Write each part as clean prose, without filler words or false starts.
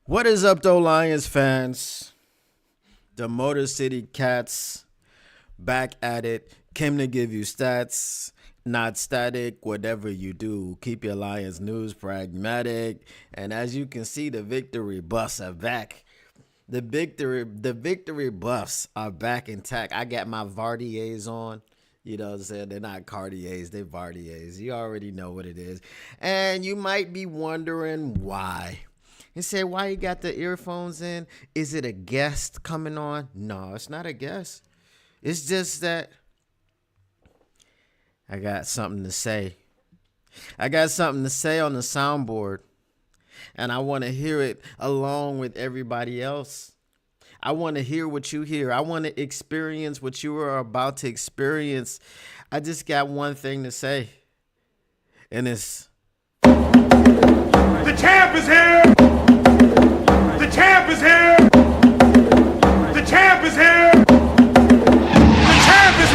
What is up, though, Lions fans? The Motor City Cats back at it. Came to give you stats, not static. Whatever you do, keep your Lions news pragmatic. And as you can see, the victory buffs are back. The victory buffs are back intact. I got my Vardiers on. You know what I'm saying? They're not Cartiers, they're Vardiers. You already know what it is. And you might be wondering why. And say, why you got the earphones in? Is it a guest coming on? No, it's not a guest. It's just that I got something to say. I got something to say on the soundboard. And I want to hear it along with everybody else. I want to hear what you hear. I want to experience what you are about to experience. I just got one thing to say. And it's... The champ is here! The champ is here! The champ is here! The champ is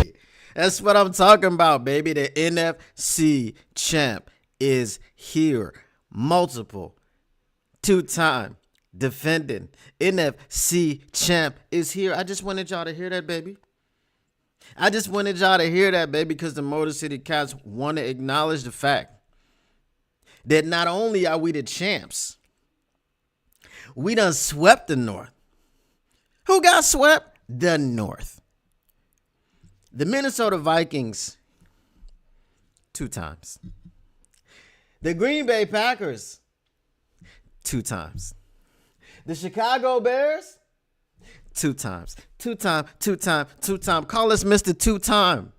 here! That's what I'm talking about, baby. The NFC champ is here. Multiple, two-time defending NFC champ is here. I just wanted y'all to hear that, baby. I just wanted y'all to hear that, baby, because the Motor City Cats want to acknowledge the fact that not only are we the champs, we done swept the North. Who got swept? The North. The Minnesota Vikings, 2 times. The Green Bay Packers, 2 times. The Chicago Bears, 2 times. 2-time. Call us Mr. 2-time.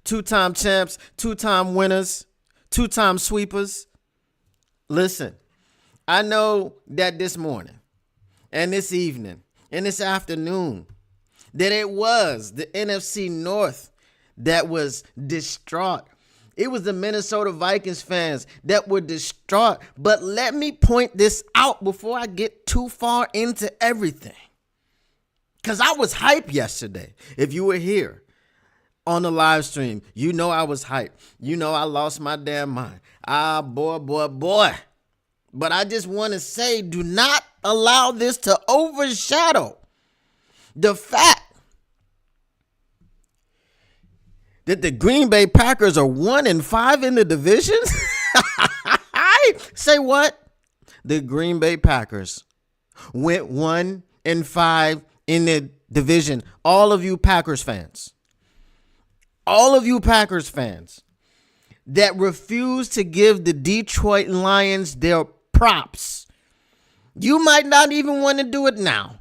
2-time champs, 2-time winners, 2-time sweepers. Listen, I know that this morning and this evening and this afternoon that it was the NFC North that was distraught. It was the Minnesota Vikings fans that were distraught. But let me point this out before I get too far into everything. Because I was hyped yesterday. If you were here on the live stream, you know I was hyped. You know I lost my damn mind. Boy. But I just want to say, do not allow this to overshadow the fact that the Green Bay Packers are 1-5 in the division. Say what? The Green Bay Packers went 1-5 in the division. All of you Packers fans that refuse to give the Detroit Lions their props, you might not even want to do it now,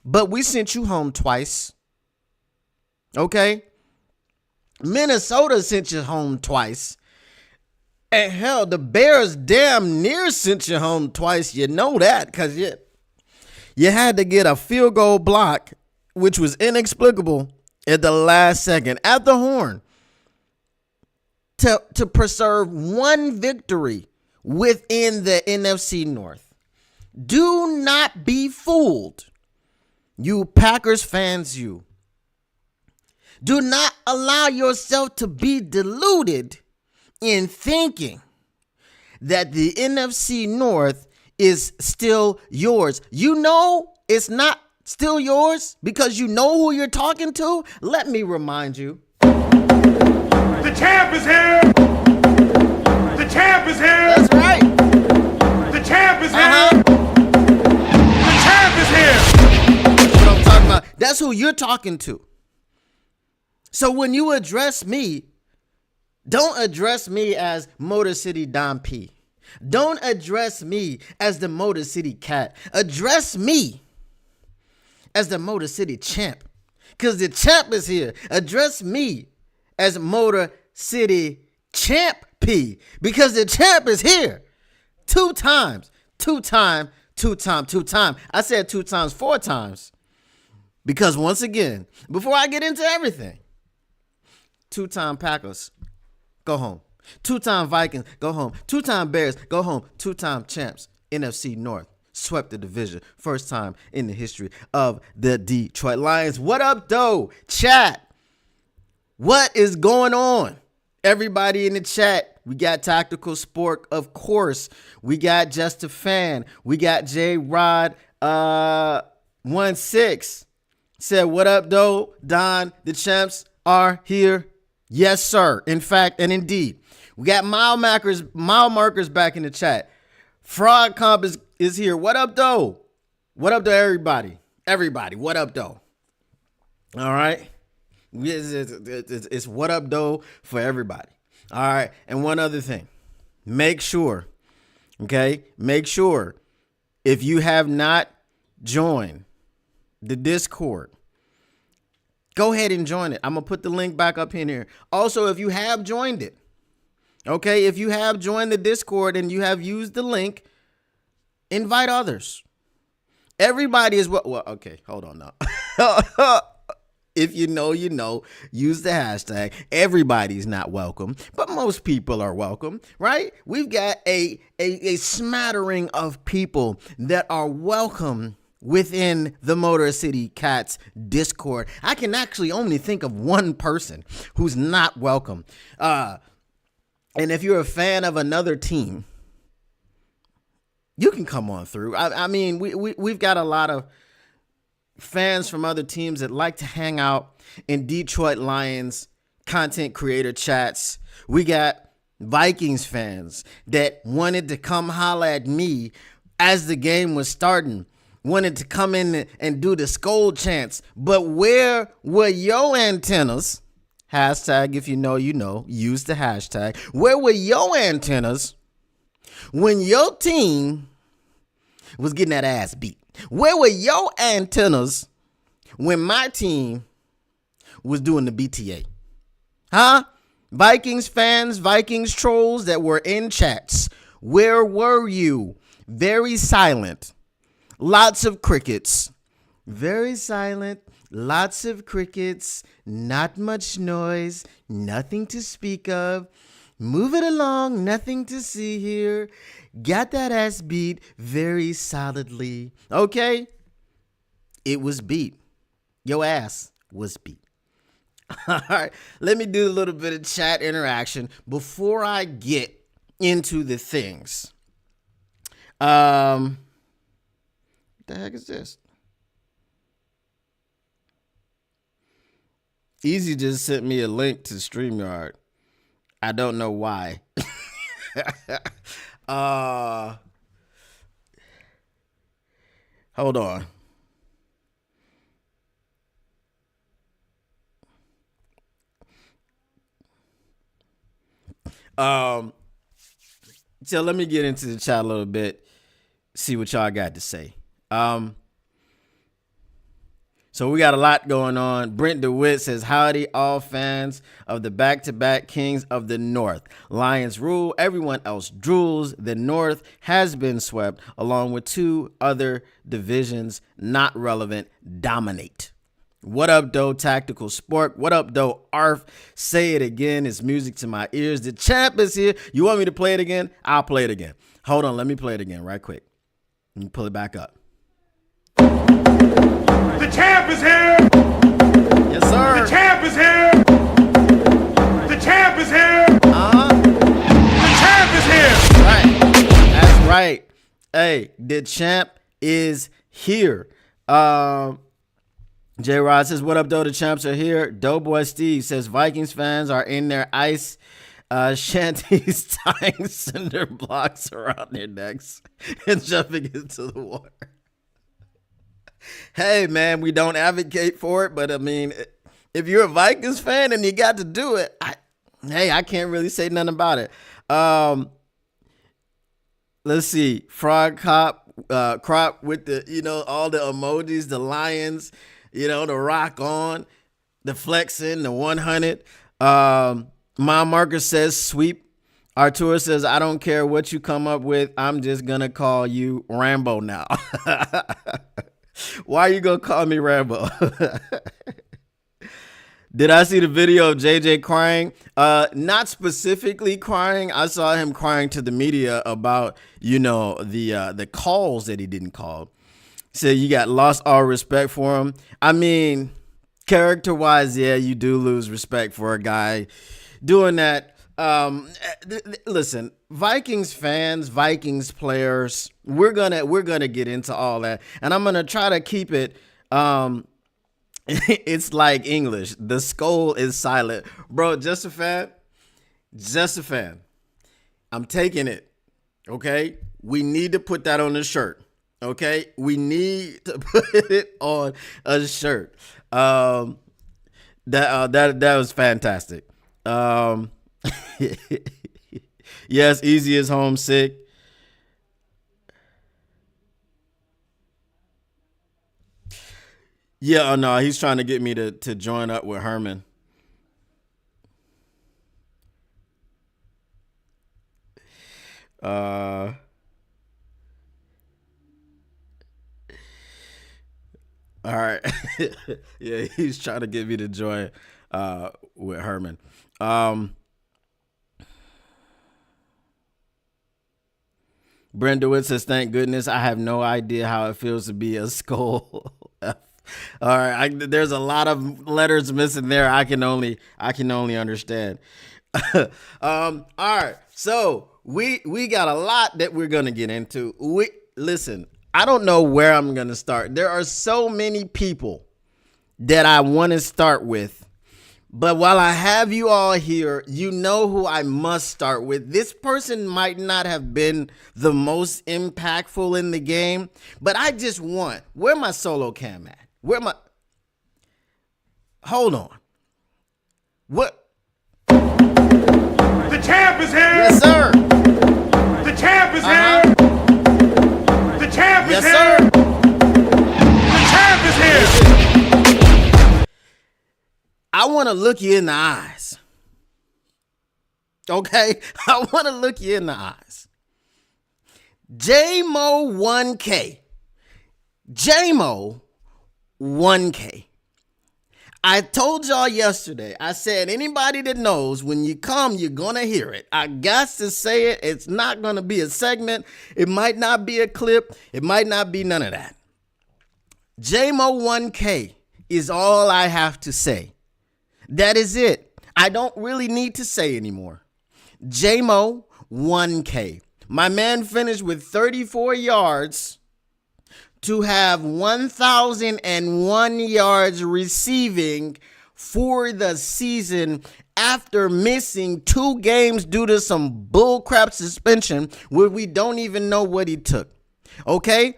but we sent you home twice. Okay? Minnesota sent you home twice. And hell, the Bears damn near sent you home twice. You know that because you had to get a field goal block, which was inexplicable at the last second at the horn to preserve one victory within the NFC North. Do not be fooled, you Packers fans, you. Do not allow yourself to be deluded in thinking that the NFC North is still yours. You know it's not still yours because you know who you're talking to. Let me remind you. The champ is here! The champ is here! That's right. The champ is here! The champ is here! That's what I'm talking about. That's who you're talking to. So when you address me, don't address me as Motor City Don P. Don't address me as the Motor City Cat. Address me as the Motor City Champ. Because the champ is here. Address me as Motor City Champ P. Because the champ is here. 2 times. 2-time. I said 2 times, 4 times. Because once again, before I get into everything, 2-time Packers, go home. 2-time Vikings, go home. 2-time Bears, go home. 2-time champs, NFC North, swept the division. First time in the history of the Detroit Lions. What up, though? Chat. What is going on? Everybody in the chat, We got Tactical Sport, of course. We got Just a Fan. We got J Rod 16 said, "What up, though, Don? The champs are here." Yes, sir. In fact, and indeed, we got mile markers back in the chat. Frog Comp is here. What up, though? What up to everybody? Everybody, what up, though? All right. It's what up, though, for everybody. All right. And one other thing. Make sure if you have not joined the Discord, go ahead and join it. I'm going to put the link back up in here. Also, if you have joined it, okay, if you have joined the Discord and you have used the link, invite others. Everybody is well, okay, hold on now. If you know, use the hashtag. Everybody's not welcome, but most people are welcome, right? We've got a smattering of people that are welcome within the Motor City Cats Discord. I can actually only think of one person who's not welcome. And if you're a fan of another team, you can come on through. I mean, we've got a lot of fans from other teams that like to hang out in Detroit Lions content creator chats. We got Vikings fans that wanted to come holla at me as the game was starting, wanted to come in and do the scold chants. But where were your antennas? Hashtag, if you know, use the hashtag. Where were your antennas when your team was getting that ass beat? Where were your antennas when my team was doing the BTA? Huh? Vikings fans, Vikings trolls that were in chats, where were you? Very silent. Lots of crickets. Very silent. Lots of crickets. Not much noise. Nothing to speak of. Move it along. Nothing to see here. Got that ass beat very solidly. Okay? It was beat. Your ass was beat. All right. Let me do a little bit of chat interaction before I get into the things. What the heck is this? Easy just sent me a link to StreamYard. I don't know why. Hold on. So let me get into the chat a little bit, see what y'all got to say. So we got a lot going on. Brent DeWitt says, "Howdy, all fans of the back-to-back Kings of the North. Lions rule, everyone else drools. The North has been swept, along with two other divisions not relevant dominate." What up, though, Tactical Sport? What up, though, Arf? Say it again. It's music to my ears. The champ is here. You want me to play it again? I'll play it again. Hold on. Let me play it again right quick. Let me pull it back up. The champ is here. Yes, sir. The champ is here. The champ is here. The champ is here. Right. That's right. Hey, the champ is here. J-Rod says, "What up, though? The champs are here." Doughboy Steve says, "Vikings fans are in their ice shanties tying cinder blocks around their necks and jumping into the water." Hey, man, we don't advocate for it, but I mean, if you're a Vikings fan and you got to do it, I can't really say nothing about it. Let's see. Frog crop with the, all the emojis, the lions, the rock on, the flexing, the 100. My marker says sweep. Artur says, "I don't care what you come up with. I'm just going to call you Rambo now." Why are you going to call me Rambo? Did I see the video of JJ crying? Not specifically crying. I saw him crying to the media about, the calls that he didn't call. Said you got lost all respect for him. I mean, character-wise, yeah, you do lose respect for a guy doing that. Listen, Vikings fans, Vikings players, we're gonna get into all that, and I'm gonna try to keep it. It's like English. The skull is silent, bro. Just a fan. I'm taking it. Okay, we need to put that on the shirt. Okay, we need to put it on a shirt. That was fantastic. Yes, easy as homesick. Yeah, no, he's trying to get me to join up with Herman. All right. Yeah, he's trying to get me to join with Herman. Brenda Witt says, thank goodness I have no idea how it feels to be a skull. All right, there's a lot of letters missing there. I can only understand. All right, so we got a lot that we're gonna get into. Listen, I don't know where I'm gonna start. There are so many people that I want to start with, but while I have you all here, you know who I must start with. This person might not have been the most impactful in the game, but I just want, where my solo cam at? Hold on. What? The champ is here. Yes, sir. The champ is here. The champ is Yes, here. sir. The champ is here. I want to look you in the eyes. Okay? I want to look you in the eyes. JMO 1K. JMO 1K. I told y'all yesterday, I said anybody that knows when you come, you're going to hear it. I got to say it. It's not going to be a segment. It might not be a clip. It might not be none of that. JMO 1K is all I have to say. That is it. I don't really need to say anymore. JMO 1K. My man finished with 34 yards to have 1,001 yards receiving for the season after missing 2 games due to some bullcrap suspension where we don't even know what he took. Okay?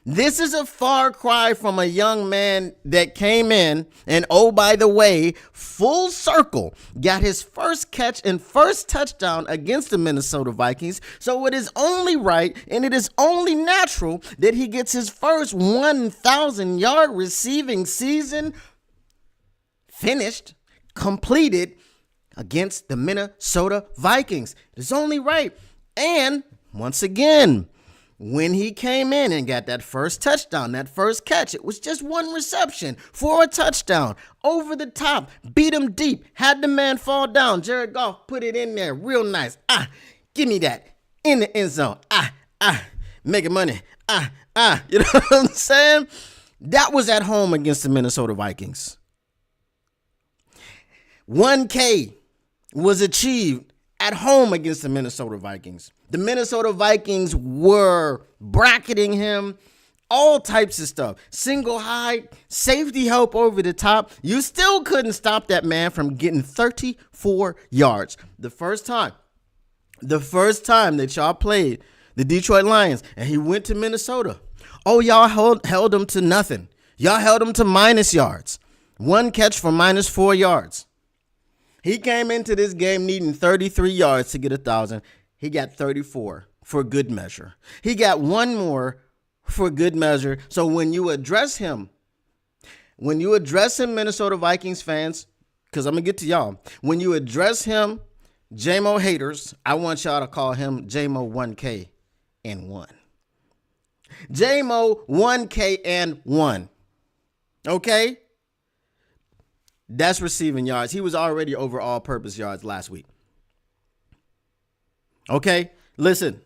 This is a far cry from a young man that came in and, oh, by the way, full circle, got his first catch and first touchdown against the Minnesota Vikings. So it is only right and it is only natural that he gets his first 1,000-yard receiving season finished, completed against the Minnesota Vikings. It's only right. And once again, when he came in and got that first touchdown, that first catch, it was just one reception for a touchdown. Over the top, beat him deep, had the man fall down. Jared Goff put it in there real nice. Give me that in the end zone. Making money. You know what I'm saying? That was at home against the Minnesota Vikings. 1K was achieved at home against the Minnesota Vikings. The Minnesota Vikings were bracketing him, all types of stuff. Single high, safety help over the top. You still couldn't stop that man from getting 34 yards. The first time that y'all played the Detroit Lions and he went to Minnesota, y'all held him to nothing. Y'all held him to minus yards. 1 catch for minus 4 yards. He came into this game needing 33 yards to get 1,000. He got 34 for good measure. He got 1 more for good measure. So when you address him, Minnesota Vikings fans, because I'm going to get to y'all. When you address him, JMO haters, I want y'all to call him JMO 1K and 1. JMO 1K and 1. Okay? That's receiving yards. He was already over all-purpose yards last week. Okay, listen.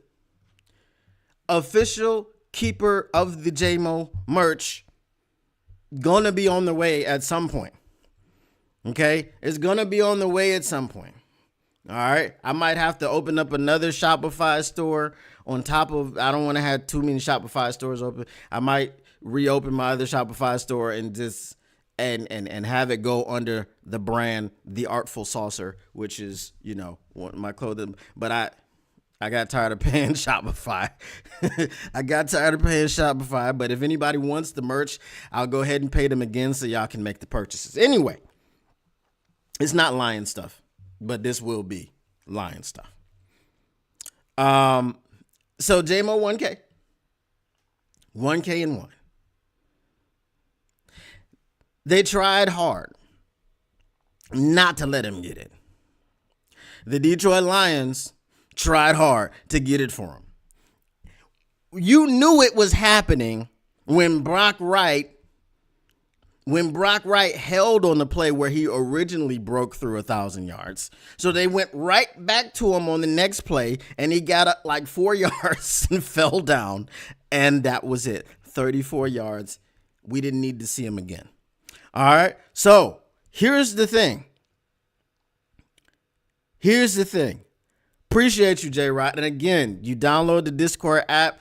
Official keeper of the JMO merch gonna be on the way at some point. Okay, it's gonna be on the way at some point. All right. I might have to open up another Shopify store on top of, I don't want to have too many Shopify stores open. I might reopen my other Shopify store and just and have it go under the brand The Artful Saucer, which is, my clothing. But I got tired of paying Shopify. But if anybody wants the merch, I'll go ahead and pay them again so y'all can make the purchases. Anyway, it's not Lion stuff, but this will be Lion stuff. So JMO 1K. 1K and 1. They tried hard not to let him get it. The Detroit Lions tried hard to get it for him. You knew it was happening when Brock Wright held on the play where he originally broke through 1,000 yards. So they went right back to him on the next play, and he got up like 4 yards and fell down, and that was it. 34 yards. We didn't need to see him again. All right, so here's the thing. Appreciate you, J-Rod. And again, you download the Discord app.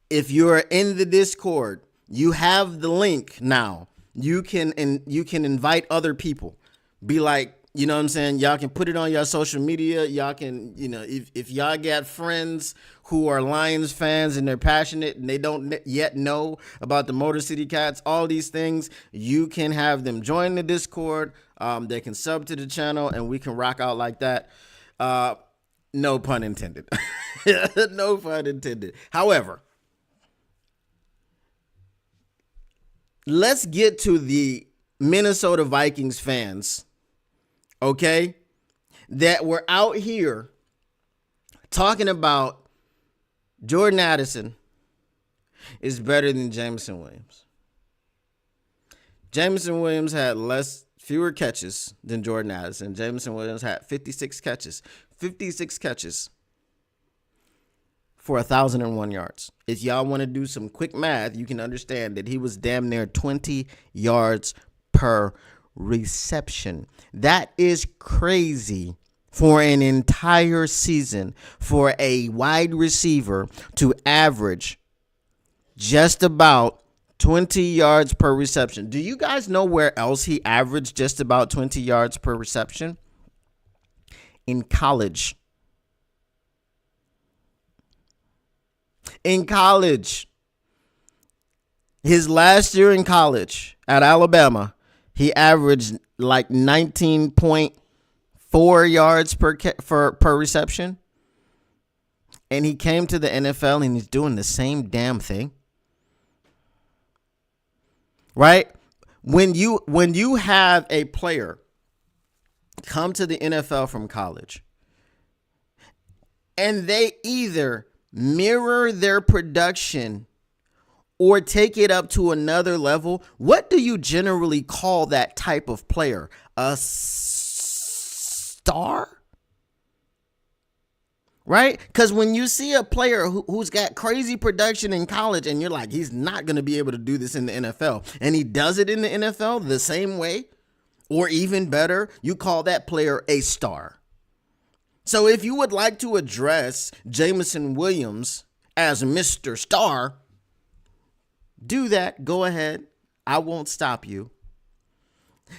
If you're in the Discord, you have the link now. You can invite other people. Be like, you know what I'm saying? Y'all can put it on your social media. Y'all can, if y'all got friends who are Lions fans and they're passionate and they don't yet know about the Motor City Cats, all these things, you can have them join the Discord. They can sub to the channel and we can rock out like that. No pun intended. No pun intended. However, let's get to the Minnesota Vikings fans, okay, that were out here talking about Jordan Addison is better than Jameson Williams. Jameson Williams had fewer catches than Jordan Addison. Jameson Williams had 56 catches. 56 catches for 1,001 yards. If y'all want to do some quick math, you can understand that he was damn near 20 yards per reception. That is crazy for an entire season for a wide receiver to average just about 20 yards per reception. Do you guys know where else he averaged just about 20 yards per reception? In college. In college. His last year in college at Alabama, he averaged like 19.4 yards per reception. And he came to the NFL and he's doing the same damn thing. Right? When you have a player come to the NFL from college and they either mirror their production or take it up to another level, what do you generally call that type of player? A star? Right? Because when you see a player who's got crazy production in college and you're like, he's not going to be able to do this in the NFL, and he does it in the NFL the same way, or even better, you call that player a star. So if you would like to address Jameson Williams as Mr. Star, do that. Go ahead. I won't stop you.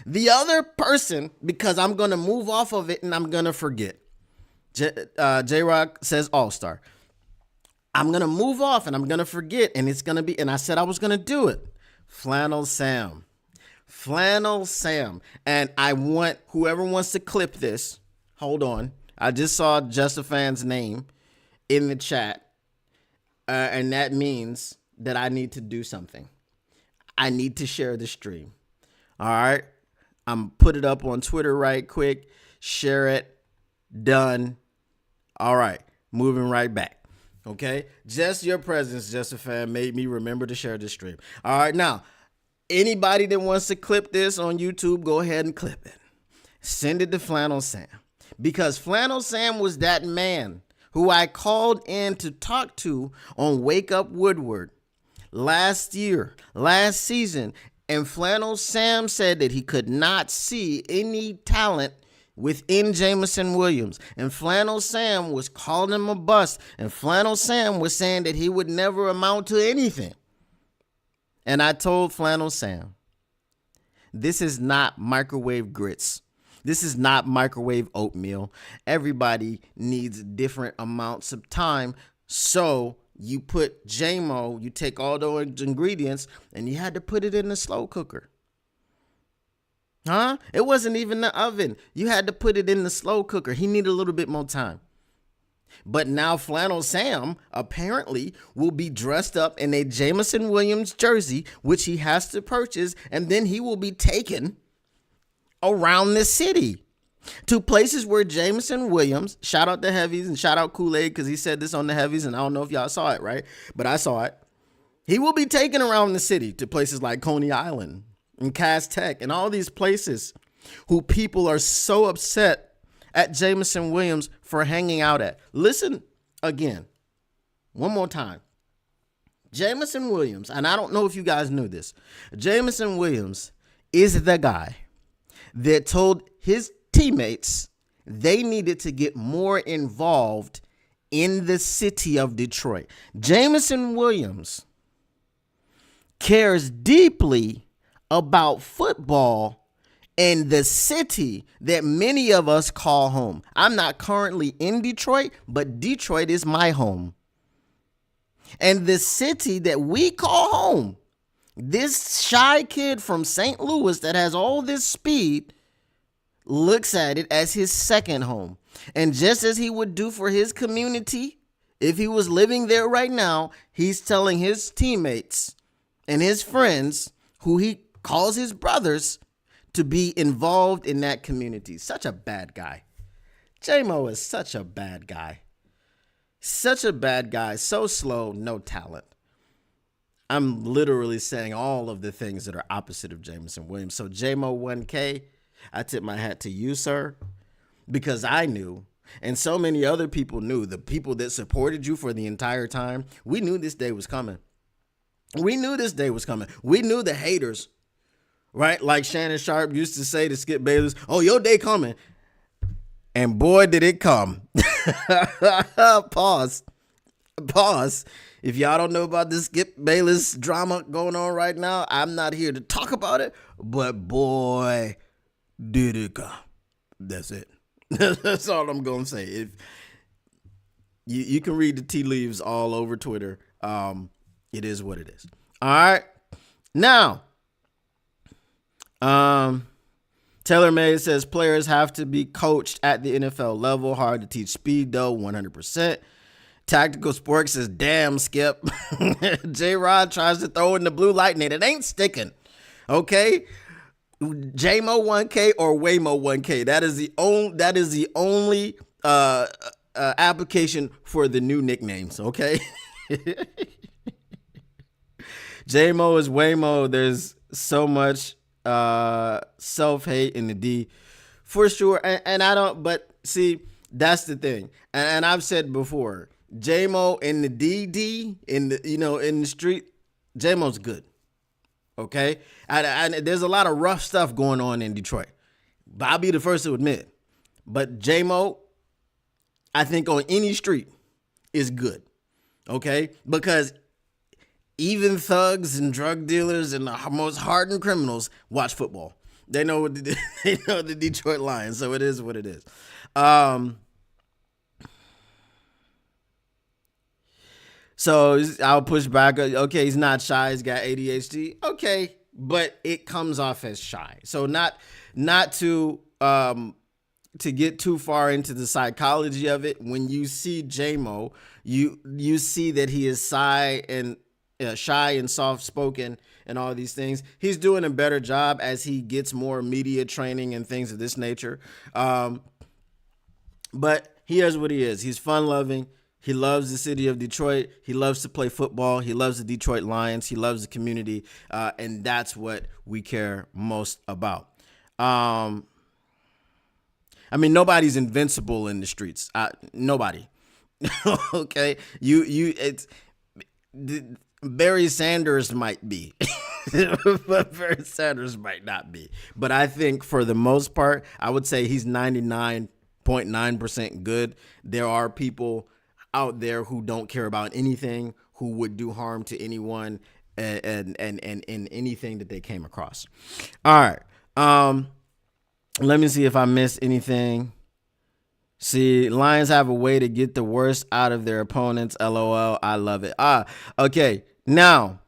The other person, because I'm going to move off of it and I'm going to forget. J-Rock says All-Star. I'm going to move off and I'm going to forget, and it's going to be, and I said I was going to do it. Flannel Sam. And I want whoever wants to clip this. Hold on. I just saw Just a Fan's name in the chat. And that means that I need to do something. I need to share the stream. All right. I'm put it up on Twitter right quick. Share it. Done. All right. Moving right back. Okay. Just your presence, Just a Fan, made me remember to share the stream. All right. Now, anybody that wants to clip this on YouTube, go ahead and clip it. Send it to Flannel Sam. Because Flannel Sam was that man who I called in to talk to on Wake Up Woodward last season. And Flannel Sam said that he could not see any talent within Jameson Williams. And Flannel Sam was calling him a bust. And Flannel Sam was saying that he would never amount to anything. And I told Flannel Sam, this is not microwave grits. This is not microwave oatmeal. Everybody needs different amounts of time. So you put JMO, you take all those ingredients, and you had to put it in the slow cooker. Huh? It wasn't even the oven. You had to put it in the slow cooker. He needed a little bit more time. But now Flannel Sam apparently will be dressed up in a Jameson Williams jersey, which he has to purchase, and then he will be taken around the city to places where Jameson Williams, shout out the Heavies and shout out Kool-Aid because he said this on the Heavies, and I don't know if y'all saw it, right? But I saw it. He will be taken around the city to places like Coney Island and Cass Tech and all these places who people are so upset at Jameson Williams for hanging out at. Listen again, one more time. Jameson Williams, and I don't know if you guys knew this, Jameson Williams is the guy that told his teammates they needed to get more involved in the city of Detroit. Jameson Williams cares deeply about football and the city that many of us call home. I'm not currently in Detroit, but Detroit is my home. And the city that we call home, this shy kid from St. Louis that has all this speed looks at it as his second home. And just as he would do for his community, if he was living there right now, he's telling his teammates and his friends, who he calls his brothers, to be involved in that community. Such a bad guy. J-Mo is such a bad guy. Such a bad guy. So slow, no talent. I'm literally saying all of the things that are opposite of Jameson Williams. So J-Mo 1K, I tip my hat to you, sir, because I knew, and so many other people knew, the people that supported you for the entire time, we knew this day was coming. We knew this day was coming. We knew the haters, right? Like Shannon Sharp used to say to Skip Bayless, oh, your day coming. And boy, did it come. Pause. If y'all don't know about this Skip Bayless drama going on right now, I'm not here to talk about it, but boy, did it come. That's it. That's all I'm going to say. If you can read the tea leaves all over Twitter. It is what it is. All right. Now, Taylor May says players have to be coached at the NFL level. Hard to teach speed, though, 100%. Tactical Sports says, damn, Skip. J-Rod tries to throw in the blue lightning. It ain't sticking. Okay? J-Mo 1K or Waymo 1K. That is the only application for the new nicknames, okay? J-Mo is Waymo. There's so much self-hate in the D for sure. And I don't, but see, that's the thing. And I've said before, J-Mo in the DD, in the street, J-Mo's good. Okay. And there's a lot of rough stuff going on in Detroit, but I'll be the first to admit, but J-Mo, I think on any street is good. Okay. Because even thugs and drug dealers and the most hardened criminals watch football. They know they know the Detroit Lions, so it is what it is. So I'll push back. Okay, he's not shy. He's got ADHD. Okay, but it comes off as shy. So not to get too far into the psychology of it. When you see J-Mo, you see that he is shy and soft-spoken and all these things. He's doing a better job as he gets more media training and things of this nature. But he is what he is. He's fun-loving. He loves the city of Detroit. He loves to play football. He loves the Detroit Lions. He loves the community. And that's what we care most about. I mean, nobody's invincible in the streets. Nobody. Okay. Barry Sanders might be. But Barry Sanders might not be. But I think for the most part, I would say he's 99.9% good. There are people out there who don't care about anything, who would do harm to anyone and anything that they came across. All right. Let me see if I missed anything. See, Lions have a way to get the worst out of their opponents. LOL. I love it. Okay. Now,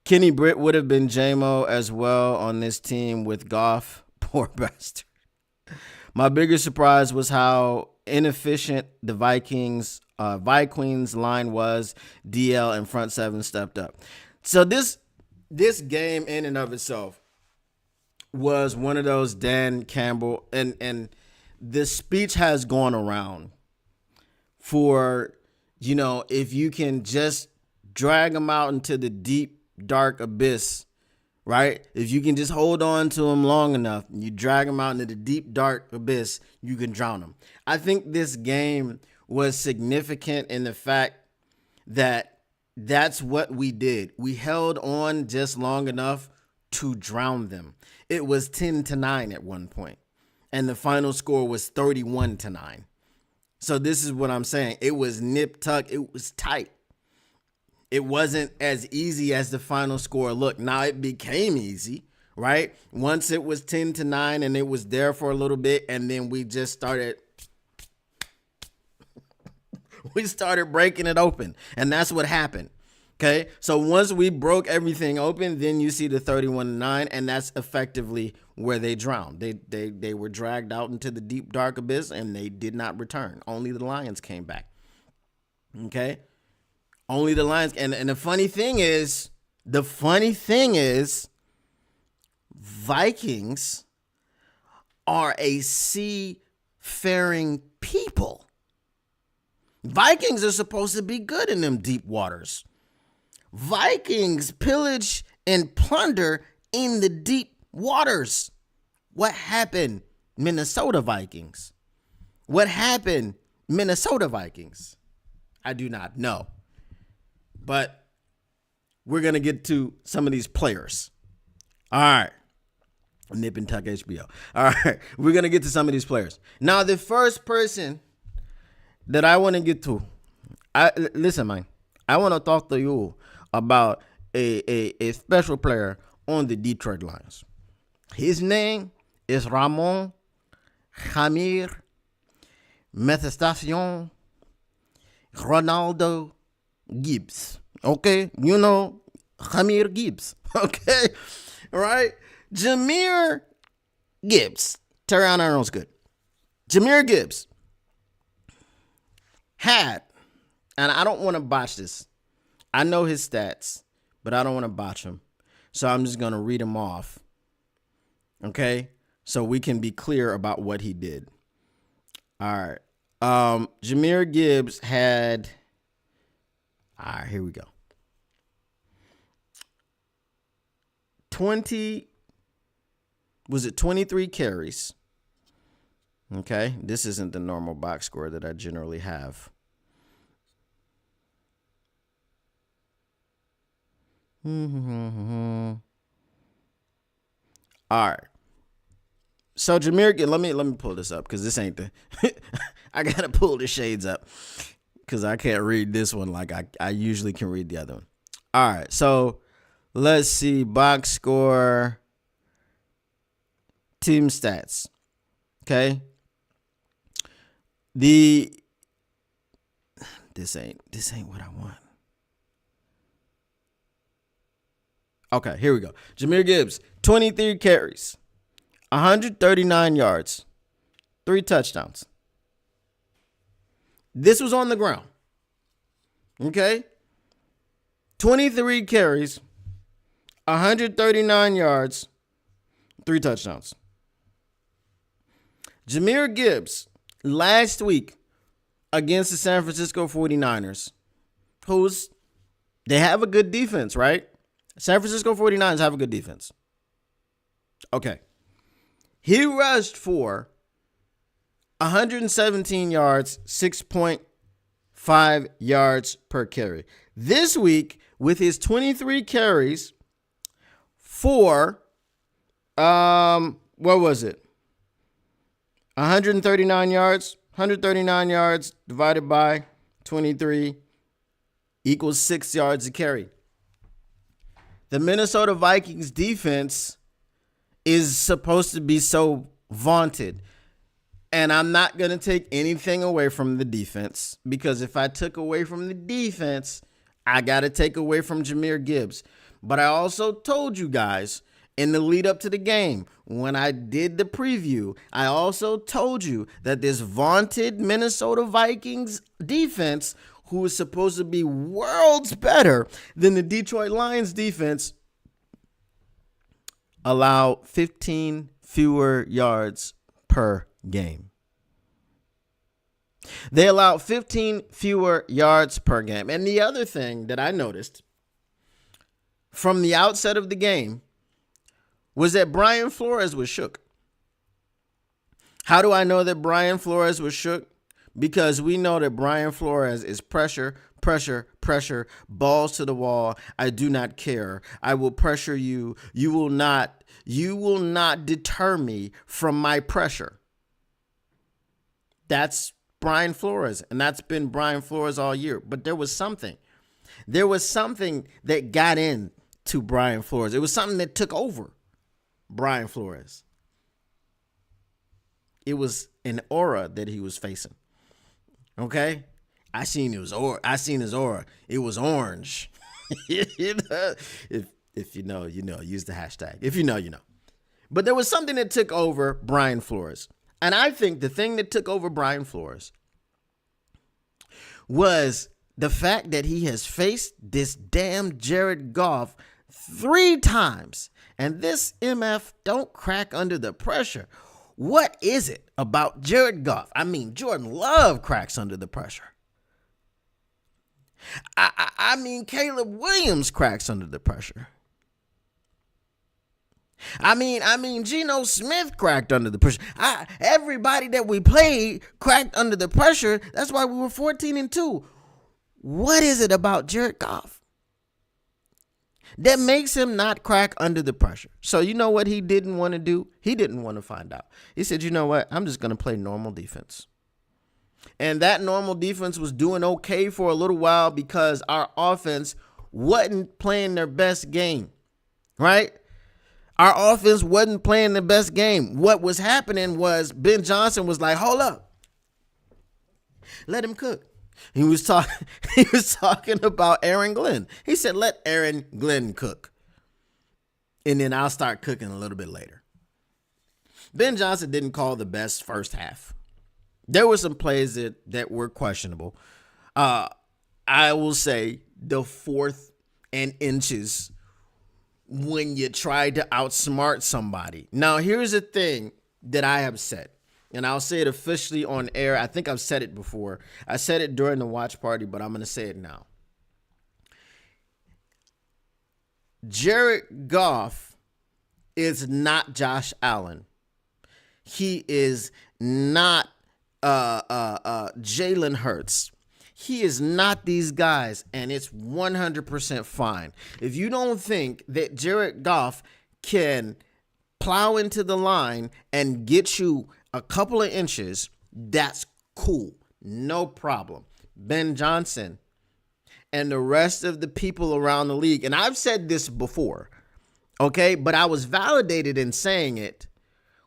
Kenny Britt would have been J-Mo as well on this team with Goff. Poor bastard. My biggest surprise was how inefficient the Vikings line was. DL and front seven stepped up. So this game in and of itself was one of those Dan Campbell, and this speech has gone around for, if you can just drag them out into the deep, dark abyss, right? If you can just hold on to them long enough, and you drag them out into the deep, dark abyss, you can drown them. I think this game was significant in the fact that that's what we did. We held on just long enough to drown them. It was 10-9 at one point, and the final score was 31-9. So this is what I'm saying. It was nip tuck. It was tight. It wasn't as easy as the final score looked. Now it became easy, right? Once it was 10-9 and it was there for a little bit, and then we just started breaking it open, and that's what happened. Okay, so once we broke everything open, then you see the 31-9, and that's effectively where they drowned. They were dragged out into the deep, dark abyss, and they did not return. Only the Lions came back. Okay, only the Lions. And the funny thing is, Vikings are a seafaring people. Vikings are supposed to be good in them deep waters. Vikings pillage and plunder in the deep waters. What happened, Minnesota Vikings? What happened, Minnesota Vikings? I do not know. But we're going to get to some of these players. All right. Nip and tuck HBO. All right. We're going to get to some of these players. Now, the first person that I want to get to, listen, man, I want to talk to you about a special player on the Detroit Lions. His name is Ramon Jamir Metastation Ronaldo Gibbs. Okay? Jamir Gibbs. Okay? Right? Jamir Gibbs. Terrion Arnold's good. Jamir Gibbs had, and I don't want to botch this. I know his stats, but I don't want to botch them. So I'm just going to read them off. Okay? So we can be clear about what he did. All right. Jamir Gibbs had, all right, here we go. 23 carries? Okay. This isn't the normal box score that I generally have. All right. So Jamir, let me pull this up because this ain't the. I gotta pull the shades up because I can't read this one like I usually can read the other one. All right. So let's see, box score, team stats. Okay. This ain't what I want. Okay, here we go. Jamir Gibbs, 23 carries, 139 yards, 3 touchdowns. This was on the ground. Okay? 23 carries, 139 yards, 3 touchdowns. Jamir Gibbs, last week against the San Francisco 49ers, they have a good defense, right? San Francisco 49ers have a good defense. Okay. He rushed for 117 yards, 6.5 5 yards per carry. This week, with his 23 carries for, what was it? 139 yards. 139 yards divided by 23 equals 6 yards a carry. The Minnesota Vikings defense is supposed to be so vaunted. And I'm not going to take anything away from the defense, because if I took away from the defense, I got to take away from Jahmyr Gibbs. But I also told you guys in the lead up to the game, when I did the preview, I also told you that this vaunted Minnesota Vikings defense, who is supposed to be worlds better than the Detroit Lions defense, allow 15 fewer yards per game. They allowed 15 fewer yards per game. And the other thing that I noticed from the outset of the game was that Brian Flores was shook. How do I know that Brian Flores was shook? Because we know that Brian Flores is pressure, balls to the wall. I do not care. I will pressure you. You will not deter me from my pressure. That's Brian Flores, and that's been Brian Flores all year. But there was something that got into Brian Flores. It was something that took over Brian Flores. It was an aura that he was facing. Okay? I seen his aura. It was orange. If you know, you know. Use the hashtag. If you know, you know. But there was something that took over Brian Flores. And I think the thing that took over Brian Flores was the fact that he has faced this damn Jared Goff 3 times. And this MF don't crack under the pressure. What is it about Jared Goff? I mean, Jordan Love cracks under the pressure. I mean, Caleb Williams cracks under the pressure. I mean, Geno Smith cracked under the pressure. Everybody that we played cracked under the pressure. That's why we were 14-2. What is it about Jared Goff that makes him not crack under the pressure? So you know what he didn't want to do? He didn't want to find out. He said, you know what? I'm just going to play normal defense. And that normal defense was doing okay for a little while because our offense wasn't playing their best game, right? Our offense wasn't playing the best game. What was happening was Ben Johnson was like, hold up. Let him cook. He was talking about Aaron Glenn. He said, let Aaron Glenn cook. And then I'll start cooking a little bit later. Ben Johnson didn't call the best first half. There were some plays that were questionable. I will say the 4th and inches when you try to outsmart somebody. Now, here's the thing that I have said, and I'll say it officially on air. I think I've said it before. I said it during the watch party, but I'm going to say it now. Jared Goff is not Josh Allen. He is not Jalen Hurts. He is not these guys, and it's 100% fine. If you don't think that Jared Goff can plow into the line and get you a couple of inches, that's cool. No problem. Ben Johnson and the rest of the people around the league, and I've said this before, okay, but I was validated in saying it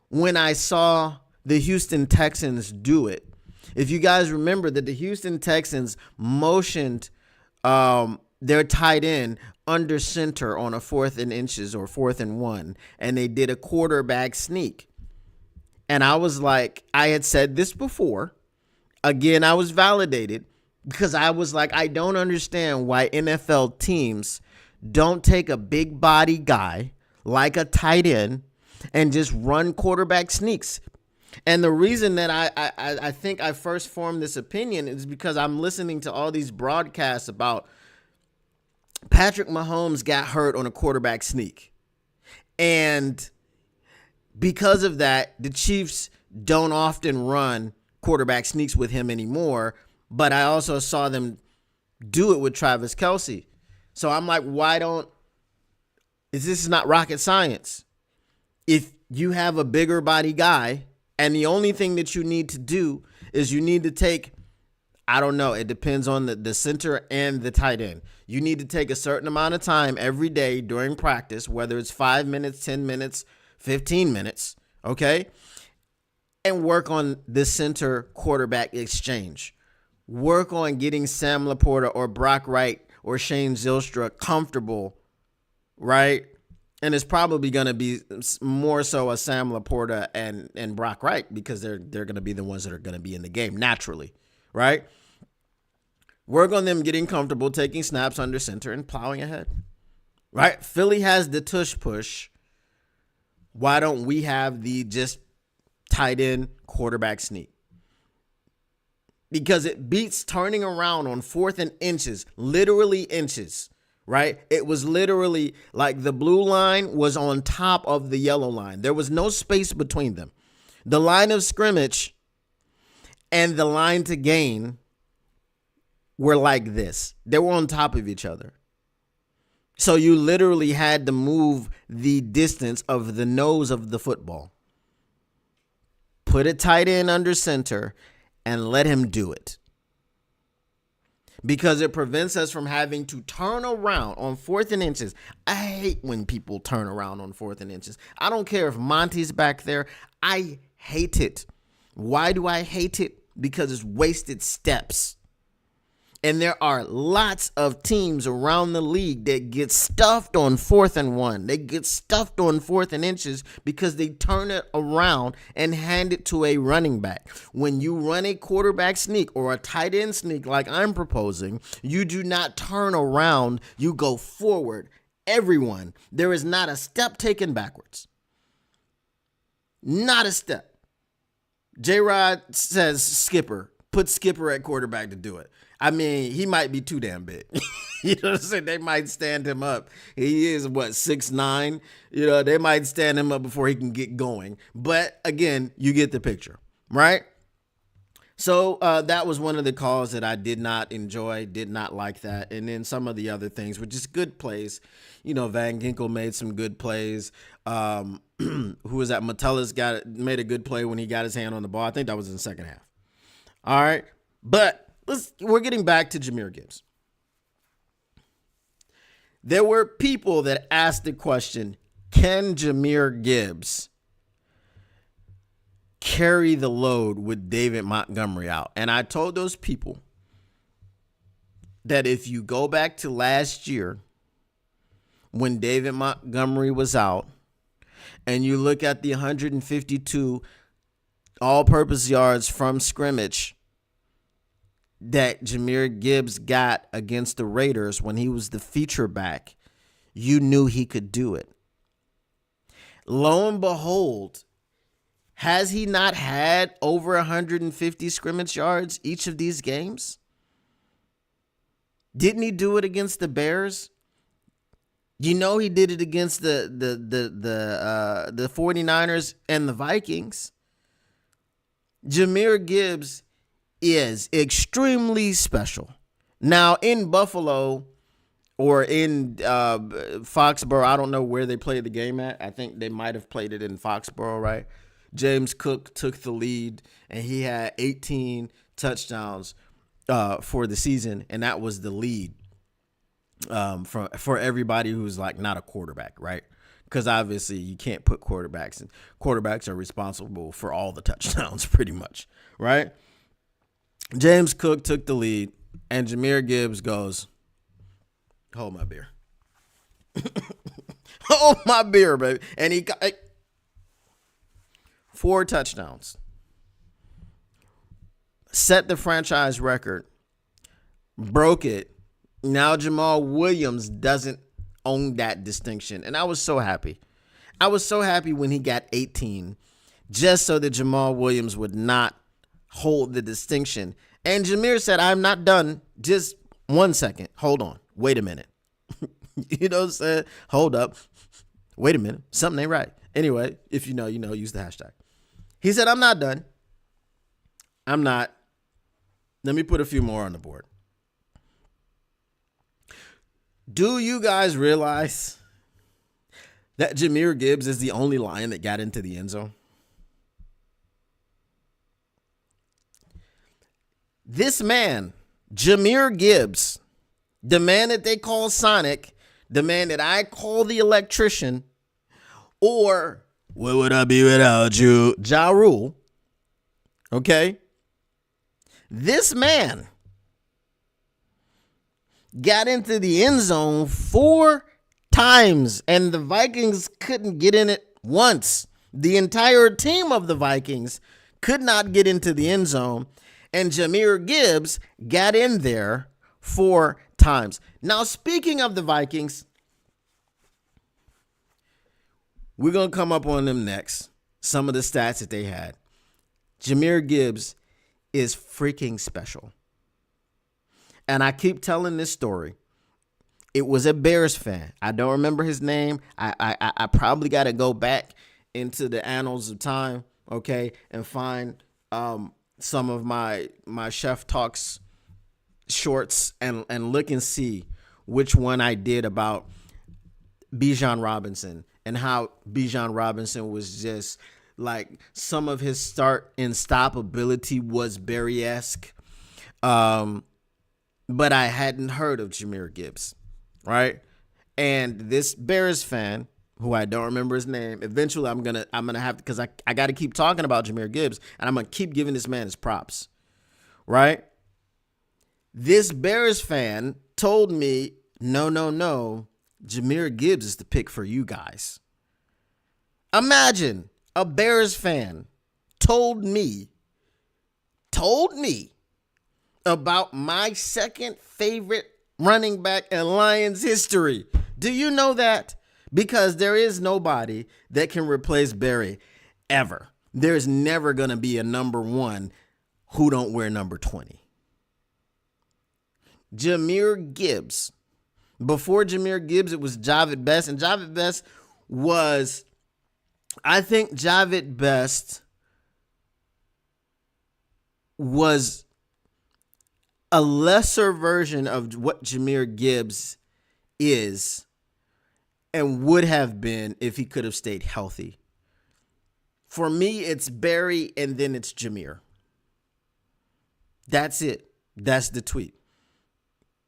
when I saw the Houston Texans do it. If you guys remember that the Houston Texans motioned their tight end under center on a 4th and inches or 4th and 1, and they did a quarterback sneak. And I was like, I had said this before. Again, I was validated because I was like, I don't understand why NFL teams don't take a big body guy like a tight end and just run quarterback sneaks. And the reason that I think I first formed this opinion is because I'm listening to all these broadcasts about Patrick Mahomes got hurt on a quarterback sneak. And because of that, the Chiefs don't often run quarterback sneaks with him anymore But I also saw them do it with Travis Kelce. So I'm like, this is not rocket science. If you have a bigger body guy and the only thing that you need to do is you need to take, I don't know, it depends on the center and the tight end. You need to take a certain amount of time every day during practice, whether it's 5 minutes, 10 minutes, 15 minutes, okay? And work on the center quarterback exchange. Work on getting Sam LaPorta or Brock Wright or Shane Zylstra comfortable, right? And it's probably going to be more so a Sam LaPorta and Brock Wright because they're going to be the ones that are going to be in the game naturally, right? Work on them getting comfortable, taking snaps under center and plowing ahead, right? Philly has the tush push. Why don't we have the just tight end quarterback sneak? Because it beats turning around on 4th and inches, literally inches, right? It was literally like the blue line was on top of the yellow line. There was no space between them. The line of scrimmage and the line to gain were like this. They were on top of each other. So you literally had to move the distance of the nose of the football. Put a tight end under center and let him do it. Because it prevents us from having to turn around on 4th and inches. I hate when people turn around on 4th and inches. I don't care if Monty's back there. I hate it. Why do I hate it? Because it's wasted steps. And there are lots of teams around the league that get stuffed on 4th and 1. They get stuffed on 4th and inches because they turn it around and hand it to a running back. When you run a quarterback sneak or a tight end sneak like I'm proposing, you do not turn around, you go forward. Everyone, there is not a step taken backwards. Not a step. J-Rod says Skipper. Put Skipper at quarterback to do it. I mean, he might be too damn big. You know what I'm saying? They might stand him up. He is, 6'9"? You know, they might stand him up before he can get going. But, again, you get the picture, right? So that was one of the calls that I did not enjoy, did not like that. And then some of the other things were just good plays. You know, Van Ginkel made some good plays. Who was that? Metellus made a good play when he got his hand on the ball. I think that was in the second half. All right. But we're getting back to Jahmyr Gibbs. There were people that asked the question, can Jahmyr Gibbs carry the load with David Montgomery out? And I told those people that if you go back to last year when David Montgomery was out and you look at the 152 all-purpose yards from scrimmage that Jahmyr Gibbs got against the Raiders when he was the feature back, you knew he could do it. Lo and behold, has he not had over 150 scrimmage yards each of these games? Didn't he do it against the Bears? You know he did it against the 49ers and the Vikings. Jahmyr Gibbs is extremely special. Now, in Buffalo or in Foxborough, I don't know where they played the game at. I think they might have played it in Foxborough, right? James Cook took the lead, and he had 18 touchdowns for the season, and that was the lead for everybody who's like not a quarterback, right? Because obviously you can't put quarterbacks, and quarterbacks are responsible for all the touchdowns pretty much, right? James Cook took the lead, and Jahmyr Gibbs goes, hold my beer. Hold my beer, baby. And he got 4 touchdowns. Set the franchise record. Broke it. Now Jamal Williams doesn't own that distinction. And I was so happy. I was so happy when he got 18, just so that Jamal Williams would not hold the distinction. And Jahmyr said, I'm not done. Just 1 second. Hold on. Wait a minute. You know what I'm saying? Hold up. Wait a minute. Something ain't right. Anyway, if you know, use the hashtag. He said, I'm not done. I'm not. Let me put a few more on the board. Do you guys realize that Jahmyr Gibbs is the only Lion that got into the end zone? This man, Jahmyr Gibbs, the man that they call Sonic, the man that I call the electrician, or where would I be without you, Ja Rule, okay? This man got into the end zone 4 times, and the Vikings couldn't get in it once. The entire team of the Vikings could not get into the end zone, and Jahmyr Gibbs got in there 4 times. Now, speaking of the Vikings, we're going to come up on them next. Some of the stats that they had. Jahmyr Gibbs is freaking special. And I keep telling this story. It was a Bears fan. I don't remember his name. I probably got to go back into the annals of time, okay, and find some of my Chef Talks shorts and look and see which one I did about Bijan Robinson and how Bijan Robinson was just like some of his start and stop ability was Barry-esque. But I hadn't heard of Jahmyr Gibbs, right? And this Bears fan, who I don't remember his name, eventually I'm gonna have to, because I got to keep talking about Jahmyr Gibbs, and I'm gonna keep giving this man his props, right? This Bears fan told me, no, Jahmyr Gibbs is the pick for you guys. Imagine a Bears fan told me about my second favorite running back in Lions history. Do you know that? Because there is nobody that can replace Barry ever. There's never going to be a number 1 who don't wear number 20. Jahmyr Gibbs. Before Jahmyr Gibbs, it was Javid Best. And Javid Best was, I think Javid Best was a lesser version of what Jahmyr Gibbs is and would have been if he could have stayed healthy. For me, it's Barry and then it's Jahmyr. That's it. That's the tweet.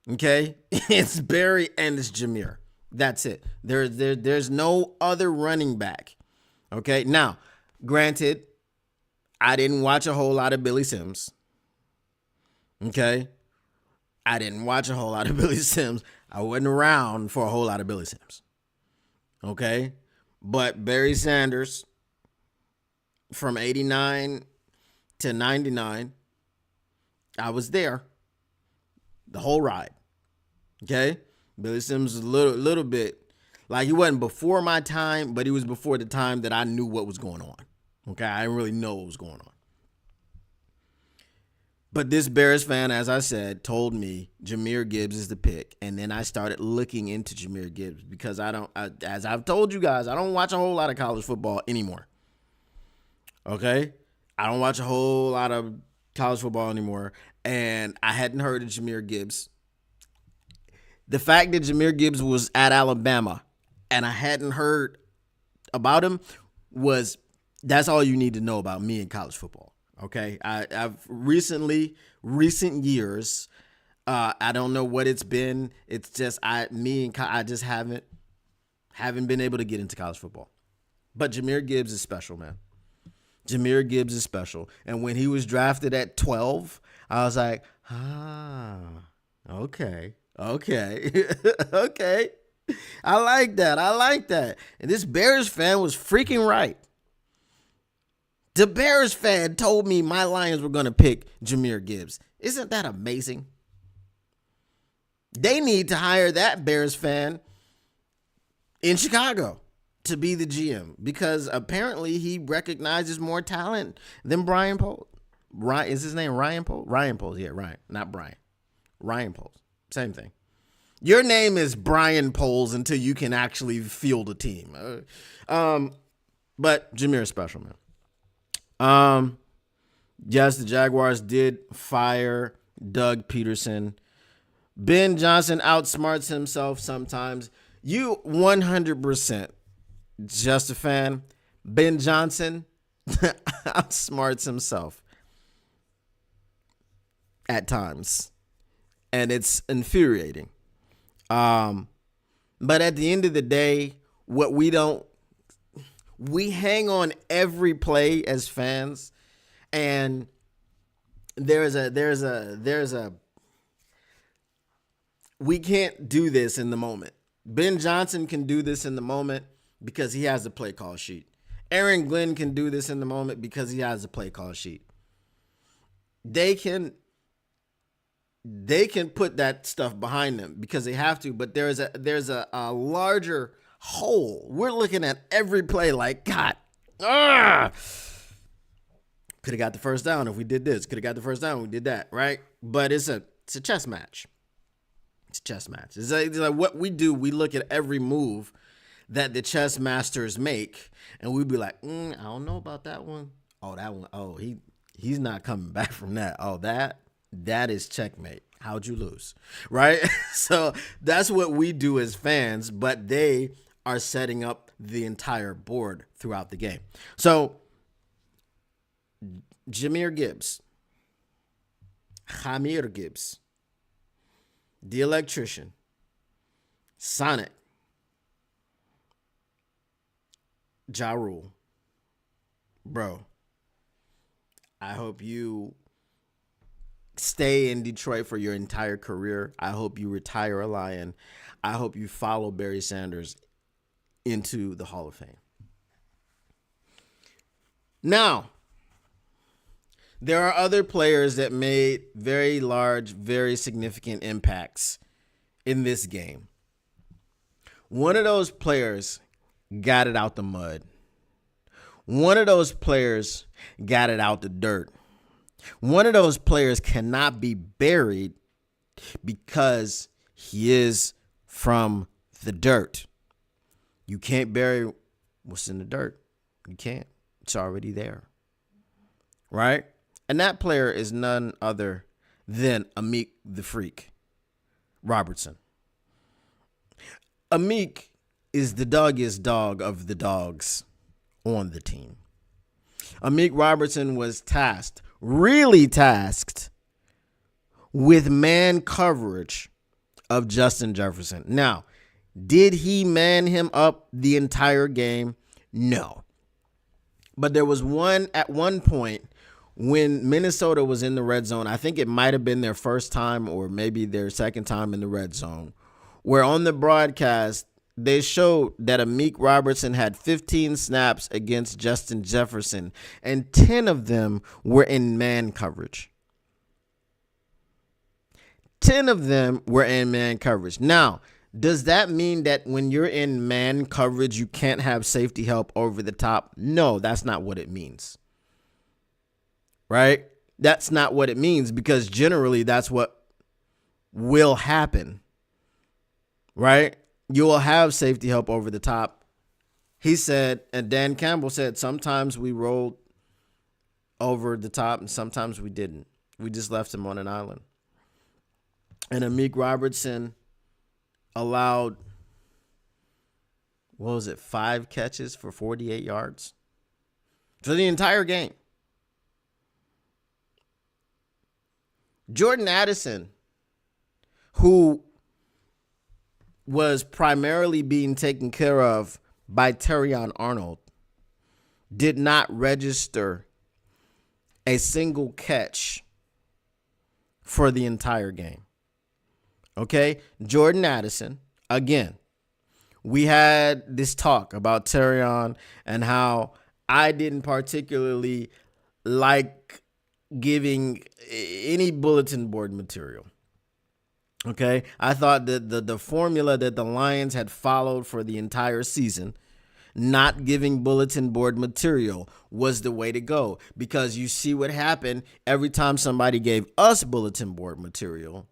Okay? It's Barry and it's Jahmyr. That's it. There's no other running back. Okay? Now, granted, I didn't watch a whole lot of Billy Sims. Okay? I didn't watch a whole lot of Billy Sims. I wasn't around for a whole lot of Billy Sims. Okay? But Barry Sanders, from 89 to 99, I was there the whole ride. Okay? Billy Sims was a little bit, like he wasn't before my time, but he was before the time that I knew what was going on. Okay? I didn't really know what was going on. But this Bears fan, as I said, told me Jahmyr Gibbs is the pick. And then I started looking into Jahmyr Gibbs because as I've told you guys, I don't watch a whole lot of college football anymore. Okay? I don't watch a whole lot of college football anymore. And I hadn't heard of Jahmyr Gibbs. The fact that Jahmyr Gibbs was at Alabama and I hadn't heard about him that's all you need to know about me in college football. Okay, I've recent years, I don't know what it's been. It's just I just haven't been able to get into college football. But Jahmyr Gibbs is special, man. Jahmyr Gibbs is special. And when he was drafted at 12, I was like, okay. Okay. I like that. And this Bears fan was freaking right. The Bears fan told me my Lions were going to pick Jahmyr Gibbs. Isn't that amazing? They need to hire that Bears fan in Chicago to be the GM because apparently he recognizes more talent than Brian Poles. Is his name Ryan Poles? Ryan Poles, yeah, Ryan, not Brian. Ryan Poles, same thing. Your name is Brian Poles until you can actually field a team. But Jahmyr is special, man. Yes, the Jaguars did fire Doug Peterson. Ben Johnson outsmarts himself sometimes. You 100% just a fan. Ben Johnson outsmarts himself at times, and it's infuriating. But at the end of the day, we hang on every play as fans, and there's a we can't do this in the moment. Ben Johnson can do this in the moment because he has a play call sheet. Aaron Glenn can do this in the moment because he has a play call sheet. They can put that stuff behind them because they have to, but there's a larger whole. We're looking at every play like, God, could have got the first down if we did this. Could have got the first down if we did that, right? But it's a chess match. It's a chess match. It's like what we do, we look at every move that the chess masters make, and we'd be like, I don't know about that one. Oh, that one. Oh, he's not coming back from that. Oh, that is checkmate. How'd you lose? Right? So that's what we do as fans, but they are setting up the entire board throughout the game. So Jahmyr Gibbs, the electrician, Sonic, Ja Rule. Bro, I hope you stay in Detroit for your entire career. I hope you retire a Lion. I hope you follow Barry Sanders into the Hall of Fame. Now, there are other players that made very large, very significant impacts in this game. One of those players got it out the mud. One of those players got it out the dirt. One of those players cannot be buried because he is from the dirt. You can't bury what's in the dirt. You can't. It's already there. Right? And that player is none other than Amik the Freak Robertson. Amik is the doggiest dog of the dogs on the team. Amik Robertson was really tasked with man coverage of Justin Jefferson. Now, did he man him up the entire game? No. But there was at one point when Minnesota was in the red zone, I think it might have been their first time or maybe their second time in the red zone, where on the broadcast, they showed that Amik Robertson had 15 snaps against Justin Jefferson, and 10 of them were in man coverage. 10 of them were in man coverage. Now, does that mean that when you're in man coverage, you can't have safety help over the top? No, that's not what it means. Right? That's not what it means, because generally that's what will happen. Right? You will have safety help over the top. He said, and Dan Campbell said, sometimes we rolled over the top and sometimes we didn't. We just left him on an island. And Amik Robertson allowed, 5 catches for 48 yards for the entire game. Jordan Addison, who was primarily being taken care of by Terrion Arnold, did not register a single catch for the entire game. Okay? Jordan Addison, again, we had this talk about Terrion and how I didn't particularly like giving any bulletin board material. Okay, I thought that the formula that the Lions had followed for the entire season, not giving bulletin board material, was the way to go. Because you see what happened every time somebody gave us bulletin board material.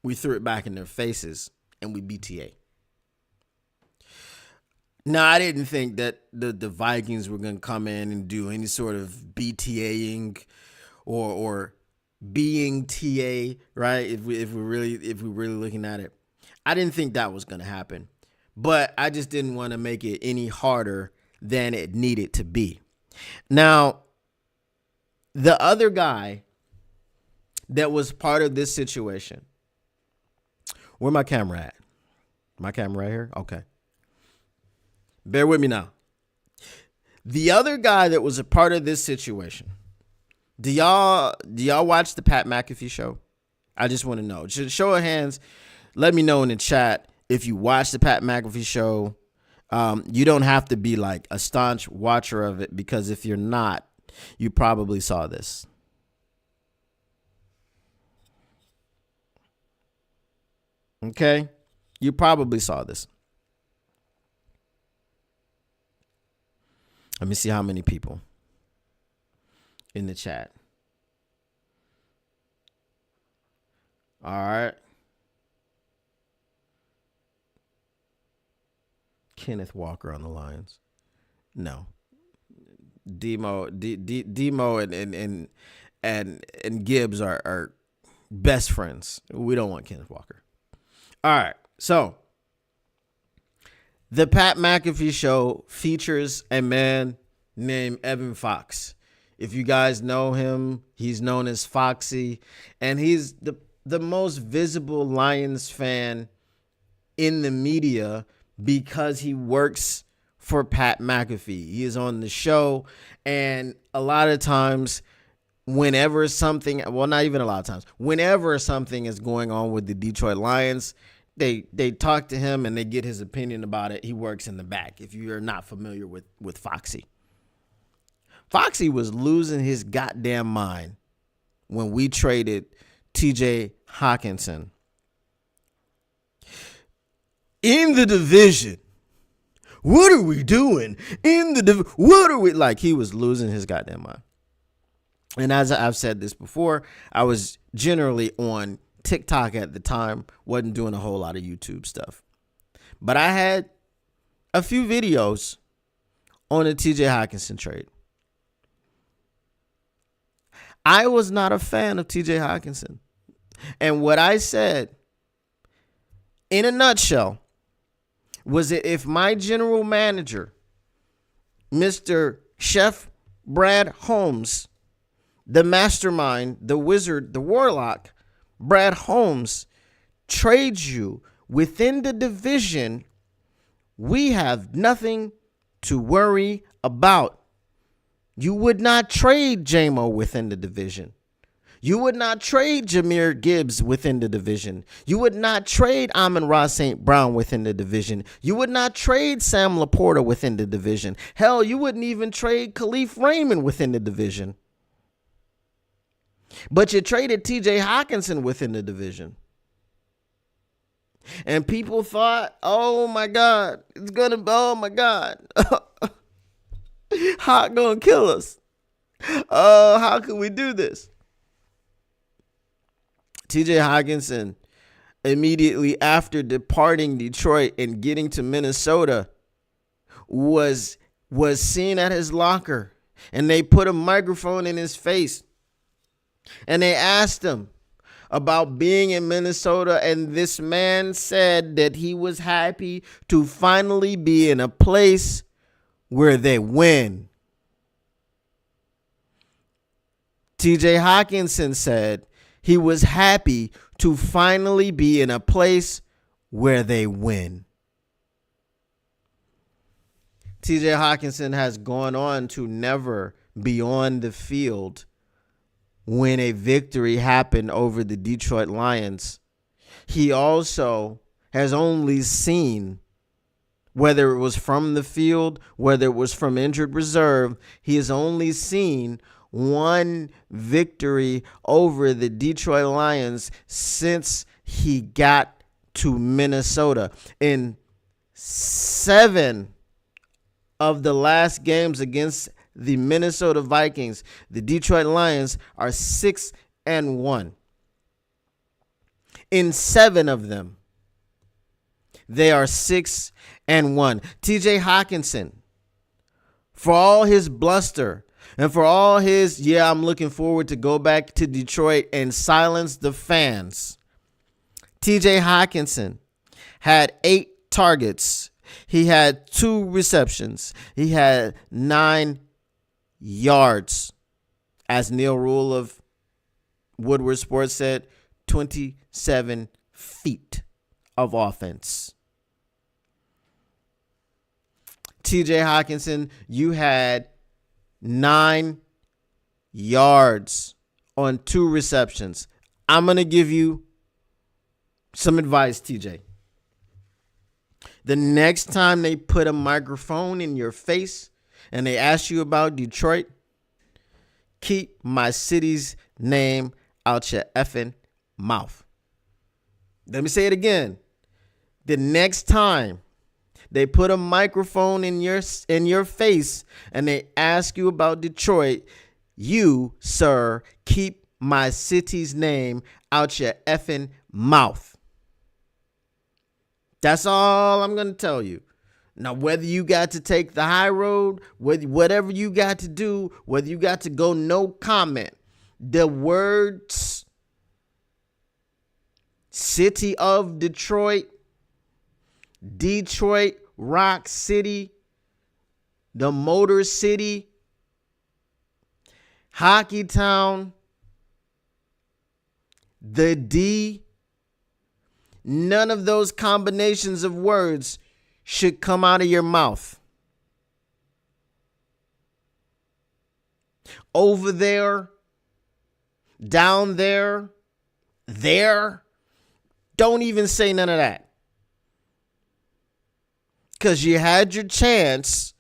We threw it back in their faces and we BTA. Now, I didn't think that the Vikings were going to come in and do any sort of BTAing or being TA, right? If we're really looking at it, I didn't think that was going to happen, but I just didn't want to make it any harder than it needed to be. Now, the other guy that was part of this situation, where my camera at? My camera right here? Okay. Bear with me now. The other guy that was a part of this situation, do y'all watch the Pat McAfee show? I just want to know. Just show of hands. Let me know in the chat if you watch the Pat McAfee show. You don't have to be like a staunch watcher of it, because if you're not, you probably saw this. Okay? You probably saw this. Let me see how many people in the chat. All right. Kenneth Walker on the Lions. No. Demo and Gibbs are best friends. We don't want Kenneth Walker. All right. So the Pat McAfee show features a man named Evan Fox. If you guys know him, he's known as Foxy, and he's the most visible Lions fan in the media because he works for Pat McAfee. He is on the show, and a lot of times, whenever something, well, not even a lot of times, whenever something is going on with the Detroit Lions, they talk to him and they get his opinion about it. He works in the back, if you're not familiar with Foxy. Foxy was losing his goddamn mind when we traded TJ Hutchinson. In the division. What are we doing? What are we? Like, he was losing his goddamn mind. And as I've said this before, I was generally on TikTok at the time, wasn't doing a whole lot of YouTube stuff. But I had a few videos on the TJ Hutchinson trade. I was not a fan of TJ Hutchinson. And what I said, in a nutshell, was that if my general manager, Mr. Chef Brad Holmes, the mastermind, the wizard, the warlock, Brad Holmes, trades you within the division, we have nothing to worry about. You would not trade J-Mo within the division. You would not trade Jahmyr Gibbs within the division. You would not trade Amon-Ra St. Brown within the division. You would not trade Sam LaPorta within the division. Hell, you wouldn't even trade Khalif Raymond within the division. But you traded TJ Hutchinson within the division. And people thought, oh my God, oh my God. Hot gonna kill us. Oh, how can we do this? TJ Hutchinson, immediately after departing Detroit and getting to Minnesota, was seen at his locker, and they put a microphone in his face, and they asked him about being in Minnesota, and this man said that he was happy to finally be in a place where they win. TJ Hutchinson said he was happy to finally be in a place where they win. TJ Hutchinson has gone on to never be on the field when a victory happened over the Detroit Lions. He also has only seen, whether it was from the field, whether it was from injured reserve, he has only seen one victory over the Detroit Lions since he got to Minnesota. In 7 of the last games against the Minnesota Vikings, the Detroit Lions are 6-1. In 7 of them, they are 6-1. TJ Hutchinson, for all his bluster, And for all his, I'm looking forward to go back to Detroit and silence the fans. TJ Hutchinson had 8 targets. He had 2 receptions. He had 9 yards. As Neil Rule of Woodward Sports said, 27 feet of offense. TJ Hutchinson, you had 9 yards on 2 receptions. I'm going to give you some advice, TJ. The next time they put a microphone in your face and they ask you about Detroit, keep my city's name out your effing mouth. Let me say it again. The next time they put a microphone in your face and they ask you about Detroit, you, sir, keep my city's name out your effing mouth. That's all I'm going to tell you. Now, whether you got to take the high road, whatever you got to do, whether you got to go no comment, the words City of Detroit, Detroit, Rock City, the Motor City, Hockey Town, the D, none of those combinations of words should come out of your mouth. Over there, down there, don't even say none of that. Because you had your chance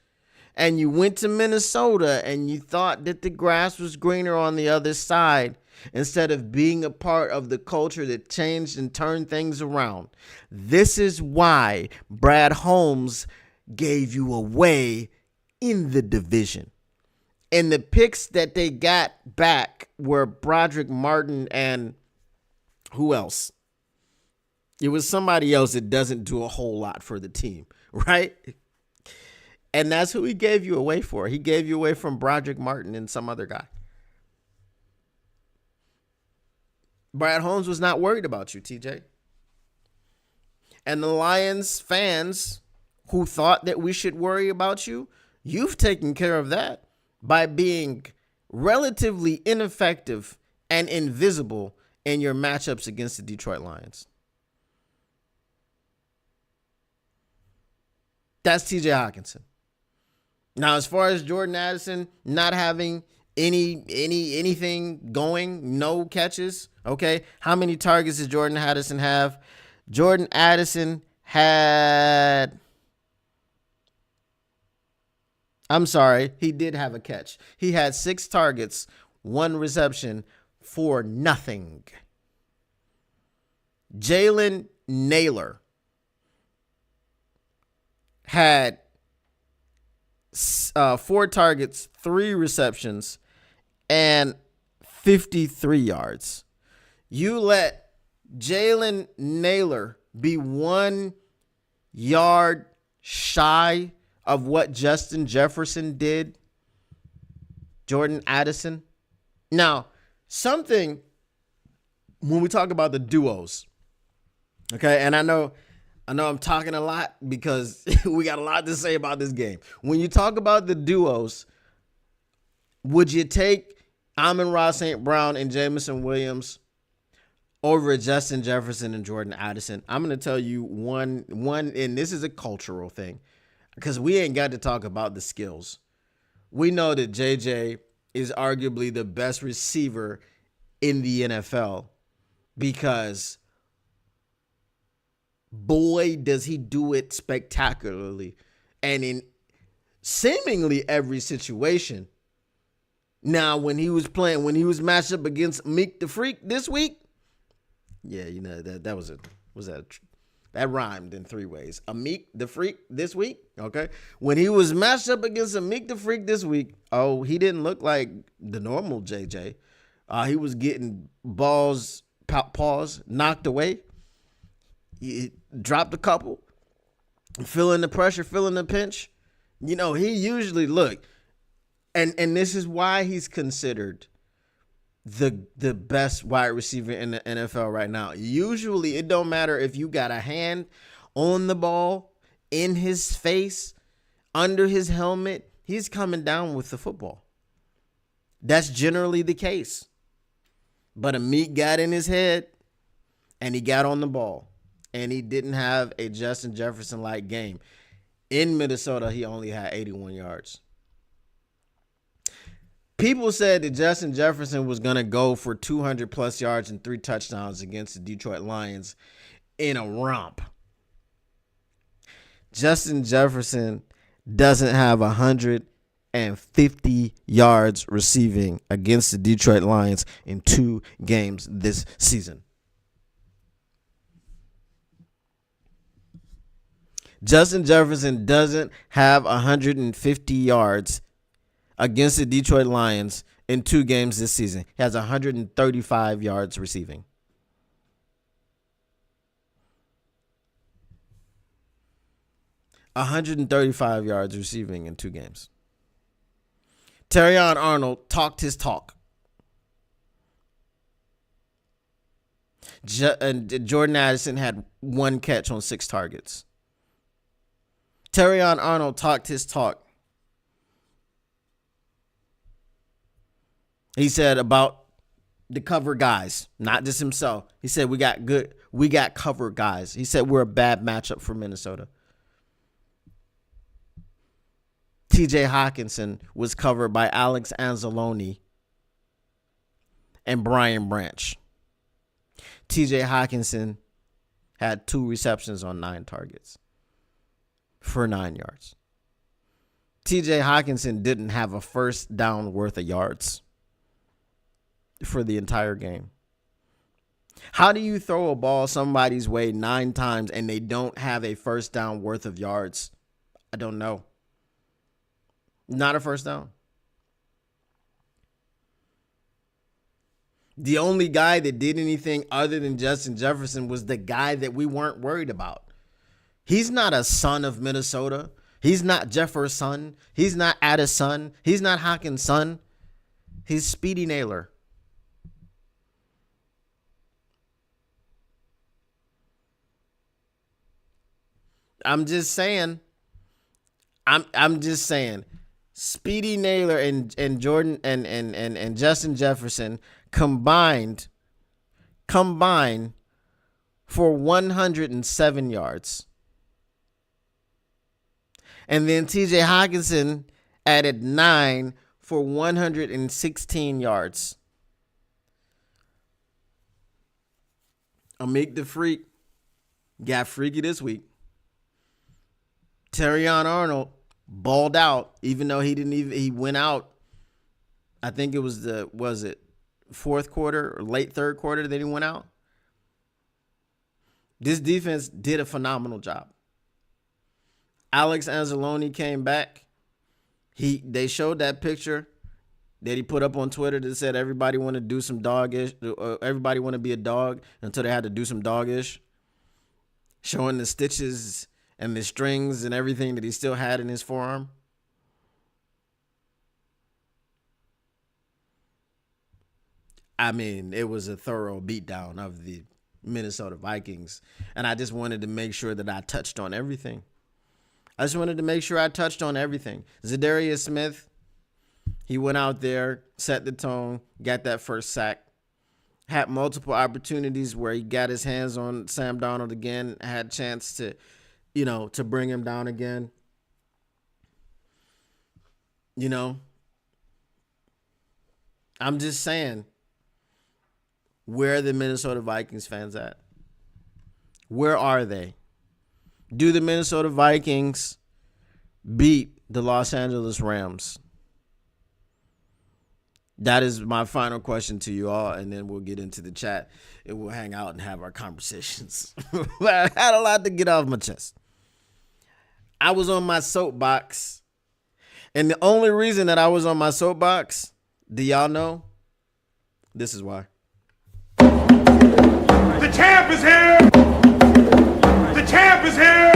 and you went to Minnesota and you thought that the grass was greener on the other side instead of being a part of the culture that changed and turned things around. This is why Brad Holmes gave you away in the division. And the picks that they got back were Broderick Martin and who else? It was somebody else that doesn't do a whole lot for the team, right? And that's who he gave you away for. He gave you away from Broderick Martin and some other guy. Brad Holmes was not worried about you, TJ. And the Lions fans who thought that we should worry about you, you've taken care of that by being relatively ineffective and invisible in your matchups against the Detroit Lions. That's TJ Hutchinson. Now, as far as Jordan Addison not having anything going, no catches, okay? How many targets does Jordan Addison have? Jordan Addison had... I'm sorry, he did have a catch. He had 6 targets, 1 reception for nothing. Jalen Naylor had 4 targets, 3 receptions, and 53 yards. You let Jalen Naylor be 1 yard shy of what Justin Jefferson did, Jordan Addison. Now, something when we talk about the duos, okay, and I know I'm talking a lot because we got a lot to say about this game. When you talk about the duos, would you take Amon-Ra St. Brown and Jameson Williams over Justin Jefferson and Jordan Addison? I'm going to tell you one, and this is a cultural thing because we ain't got to talk about the skills. We know that JJ is arguably the best receiver in the NFL because boy, does he do it spectacularly and in seemingly every situation. Now, when he was matched up against Meek the Freak this week, yeah, you know, that rhymed in 3 ways. A Meek the Freak this week, okay? When he was matched up against a Meek the Freak this week, oh, he didn't look like the normal JJ. He was getting paws knocked away. He dropped a couple, feeling the pressure, feeling the pinch. You know, he usually, look, And this is why he's considered the best wide receiver in the NFL right now. Usually it don't matter if you got a hand on the ball, in his face, under his helmet, he's coming down with the football. That's generally the case. But a meat got in his head and he got on the ball and he didn't have a Justin Jefferson-like game. In Minnesota, he only had 81 yards. People said that Justin Jefferson was going to go for 200-plus yards and 3 touchdowns against the Detroit Lions in a romp. Justin Jefferson doesn't have 150 yards receiving against the Detroit Lions in 2 games this season. Justin Jefferson doesn't have 150 yards against the Detroit Lions in 2 games this season. He has 135 yards receiving. $135 yards receiving in 2 games. Terrion Arnold talked his talk. And Jordan Addison had 1 catch on 6 targets. Terrion Arnold talked his talk. He said about the cover guys, not just himself. He said we got cover guys. He said we're a bad matchup for Minnesota. TJ Hutchinson was covered by Alex Anzalone and Brian Branch. TJ Hutchinson had 2 receptions on 9 targets for 9 yards. TJ Hutchinson didn't have a first down worth of yards for the entire game. How do you throw a ball somebody's way 9 times and they don't have a first down worth of yards? I don't know. Not a first down. The only guy that did anything other than Justin Jefferson was the guy that we weren't worried about. He's not a son of Minnesota. He's not Jeffer's son. He's not Addis' son. He's not Hawkins' son. He's Speedy Naylor. I'm just saying. I'm just saying. Speedy Naylor and Jordan and Justin Jefferson combined for 107 yards. And then TJ Hutchinson added 9 for 116 yards. Amik the Freak got freaky this week. Terrion Arnold balled out, even though he went out. I think it was fourth quarter or late third quarter that he went out. This defense did a phenomenal job. Alex Anzalone came back. They showed that picture that he put up on Twitter that said everybody want to do some doggish, everybody want to be a dog until they had to do some doggish, showing the stitches and the strings and everything that he still had in his forearm. I mean, it was a thorough beatdown of the Minnesota Vikings. And I just wanted to make sure that I touched on everything. Za'Darius Smith, he went out there, set the tone, got that first sack. Had multiple opportunities where he got his hands on Sam Darnold again, had a chance to bring him down again. I'm just saying, where are the Minnesota Vikings fans at? Where are they? Do the Minnesota Vikings beat the Los Angeles Rams? That is my final question to you all, and then we'll get into the chat and we'll hang out and have our conversations. I had a lot to get off my chest. I was on my soapbox, and the only reason that I was on my soapbox, do y'all know? This is why. The champ is here! The champ is here!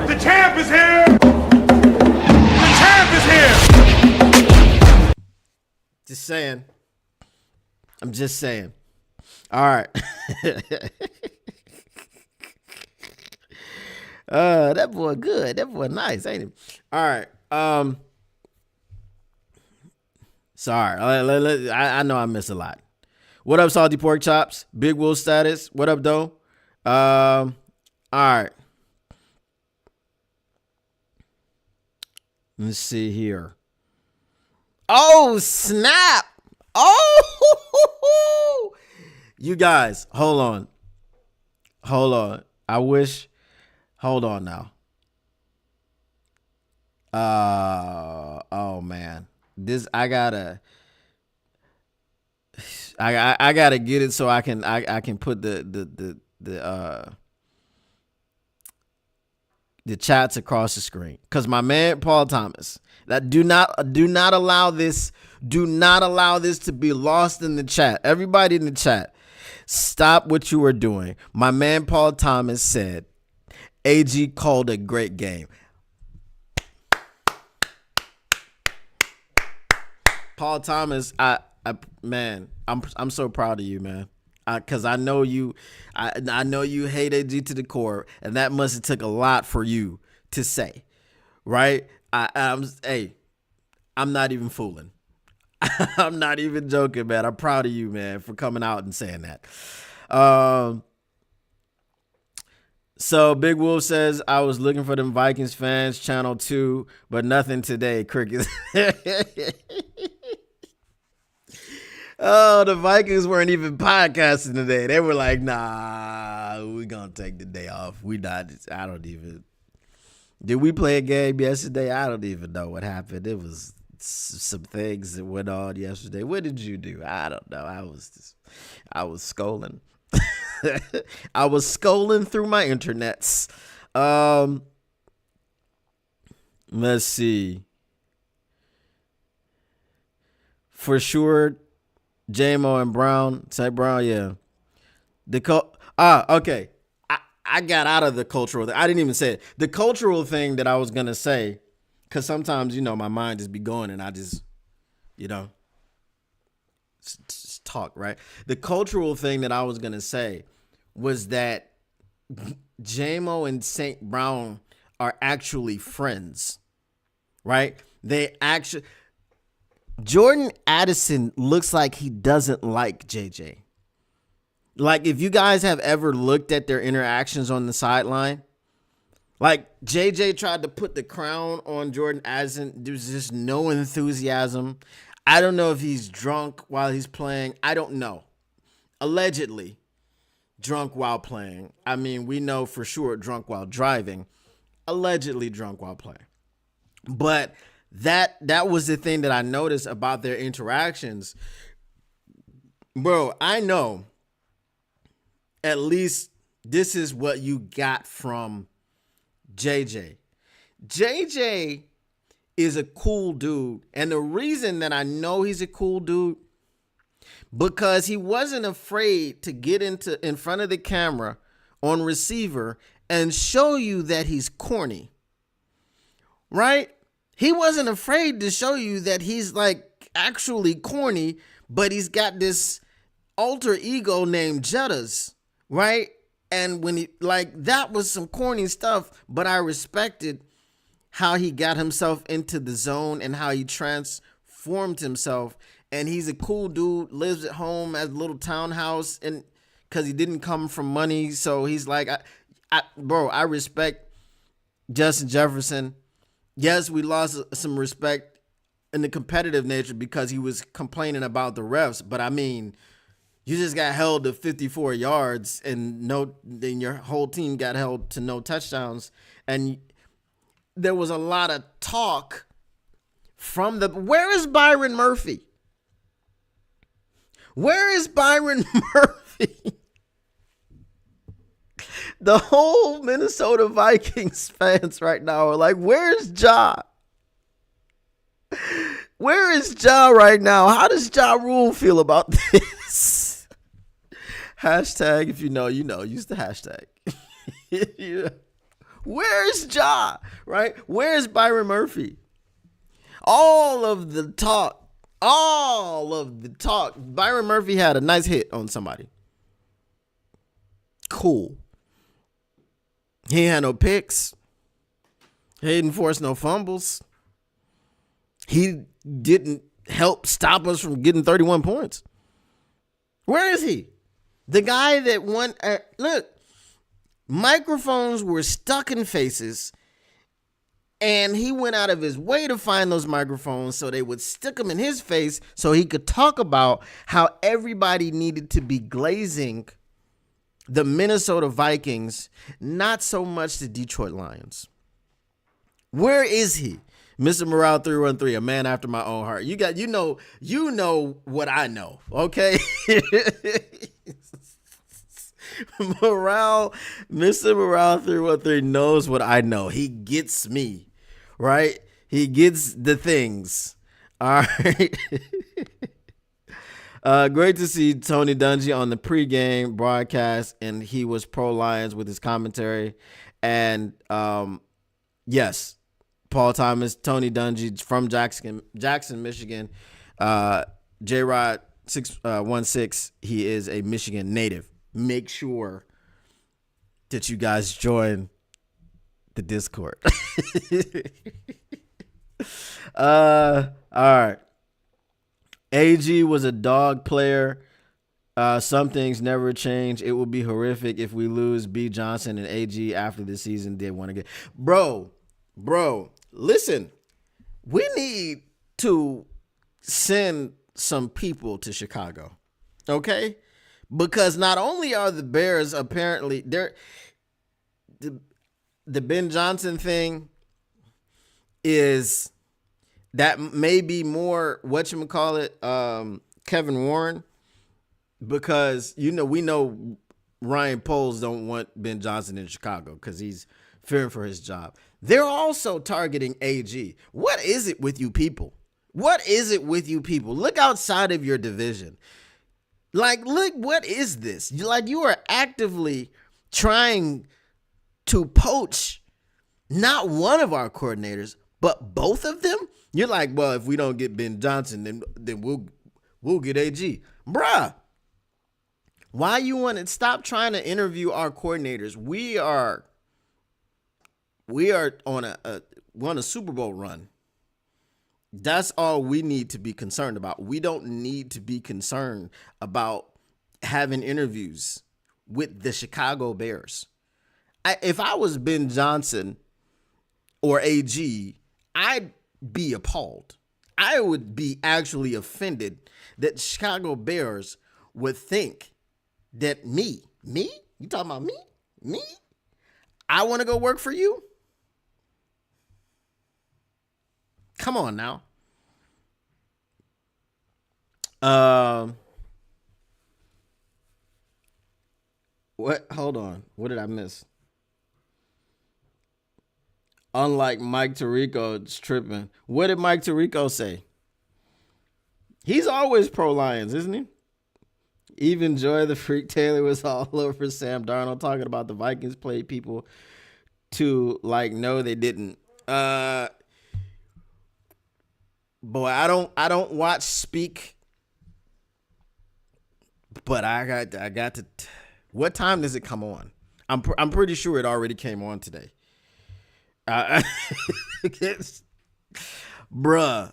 The champ is here! The champ is here! saying. I'm just saying. All right. That boy good. That boy nice, ain't he? All right. Sorry. I know I missed a lot. What up, Salty Pork Chops? Big Will status. What up, though? All right. Let's see here. Oh, snap. Oh, you guys, hold on. Hold on. Hold on now. Oh man. I gotta get it so I can put the chats across the screen. Cause my man Paul Thomas, that do not allow this to be lost in the chat. Everybody in the chat, stop what you are doing. My man Paul Thomas said AG called a great game. Paul Thomas, man, I'm so proud of you, man. Cause I know you hate AG to the core, and that must have took a lot for you to say, right? I'm not even fooling. I'm not even joking, man. I'm proud of you, man, for coming out and saying that. So Big Wolf says, I was looking for them Vikings fans, channel 2, but nothing today, crickets. Oh, the Vikings weren't even podcasting today. They were like, nah, we're going to take the day off. Did we play a game yesterday? I don't even know what happened. It was some things that went on yesterday. What did you do? I don't know. I was scrolling. I was scrolling through my internets. Let's see. For sure, J-Mo and Brown. Say Brown, yeah. Okay. I got out of the cultural thing. I didn't even say it. The cultural thing that I was going to say, because sometimes, my mind just be going and I just, just talk, right? The cultural thing that I was going to say was that J-Mo and St. Brown are actually friends, right? Jordan Addison looks like he doesn't like JJ. Like, if you guys have ever looked at their interactions on the sideline, like JJ tried to put the crown on Jordan Addison. There's just no enthusiasm. I don't know if he's drunk while he's playing. I don't know. Allegedly drunk while playing. I mean, we know for sure drunk while driving. Allegedly drunk while playing. But that was the thing that I noticed about their interactions. Bro, I know at least this is what you got from JJ. JJ is a cool dude. And the reason that I know he's a cool dude, because he wasn't afraid to get in front of the camera on receiver and show you that he's corny. Right? He wasn't afraid to show you that he's like actually corny, but he's got this alter ego named Jettas, right? And when that was some corny stuff, but I respected how he got himself into the zone and how he transformed himself. And he's a cool dude, lives at home at a little townhouse, and because he didn't come from money. So he's like, I respect Justin Jefferson. Yes, we lost some respect in the competitive nature because he was complaining about the refs. But I mean, you just got held to 54 yards and then your whole team got held to no touchdowns. And there was a lot of talk from where is Byron Murphy? Where is Byron Murphy? The whole Minnesota Vikings fans right now are like, where's Ja? Where is Ja right now? How does Ja Rule feel about this? Hashtag, if you know, you know. Use the hashtag. Yeah. Where's Ja? Right? Where's Byron Murphy? All of the talk All of the talk. Byron Murphy had a nice hit on somebody. Cool. He ain't had no picks. He didn't force no fumbles. He didn't help stop us from getting 31 points. Where is he? The guy that won. Look, microphones were stuck in faces, and he went out of his way to find those microphones so they would stick them in his face so he could talk about how everybody needed to be glazing the Minnesota Vikings, not so much the Detroit Lions. Where is he? Mr. Morale 313, a man after my own heart. You know what I know, okay? Mr. Morale 313 knows what I know. He gets me, right? He gets the things. All right. Great to see Tony Dungy on the pregame broadcast, and he was pro Lions with his commentary. And yes, Paul Thomas, Tony Dungy from Jackson, Michigan. J-Rod 616, he is a Michigan native. Make sure that you guys join the Discord. All right. AG was a dog player. Some things never change. It would be horrific if we lose B. Johnson and AG after the season did one again. Bro, listen. We need to send some people to Chicago, okay? Because not only are the Bears apparently the Ben Johnson thing is that may be more Kevin Warren, because we know Ryan Poles don't want Ben Johnson in Chicago because he's fearing for his job. They're also targeting AG. What is it with you people? Look outside of your division. Look, what is this? You are actively trying to poach not one of our coordinators, but both of them. You're like, well, if we don't get Ben Johnson, then we'll get AG. Bruh, why you want to stop trying to interview our coordinators? We are on a Super Bowl run. That's all we need to be concerned about. We don't need to be concerned about having interviews with the Chicago Bears. If I was Ben Johnson or AG, I'd be appalled. I would be actually offended that Chicago Bears would think that me, you talking about me, I want to go work for you? Come on now. What? Hold on. What did I miss? Unlike Mike Tirico, it's tripping. What did Mike Tirico say? He's always pro Lions, isn't he? Even Joy the Freak Taylor was all over Sam Darnold talking about the Vikings played people to no, they didn't. Boy, I don't watch Speak, but I got to. What time does it come on? I'm pretty sure it already came on today. Bruh,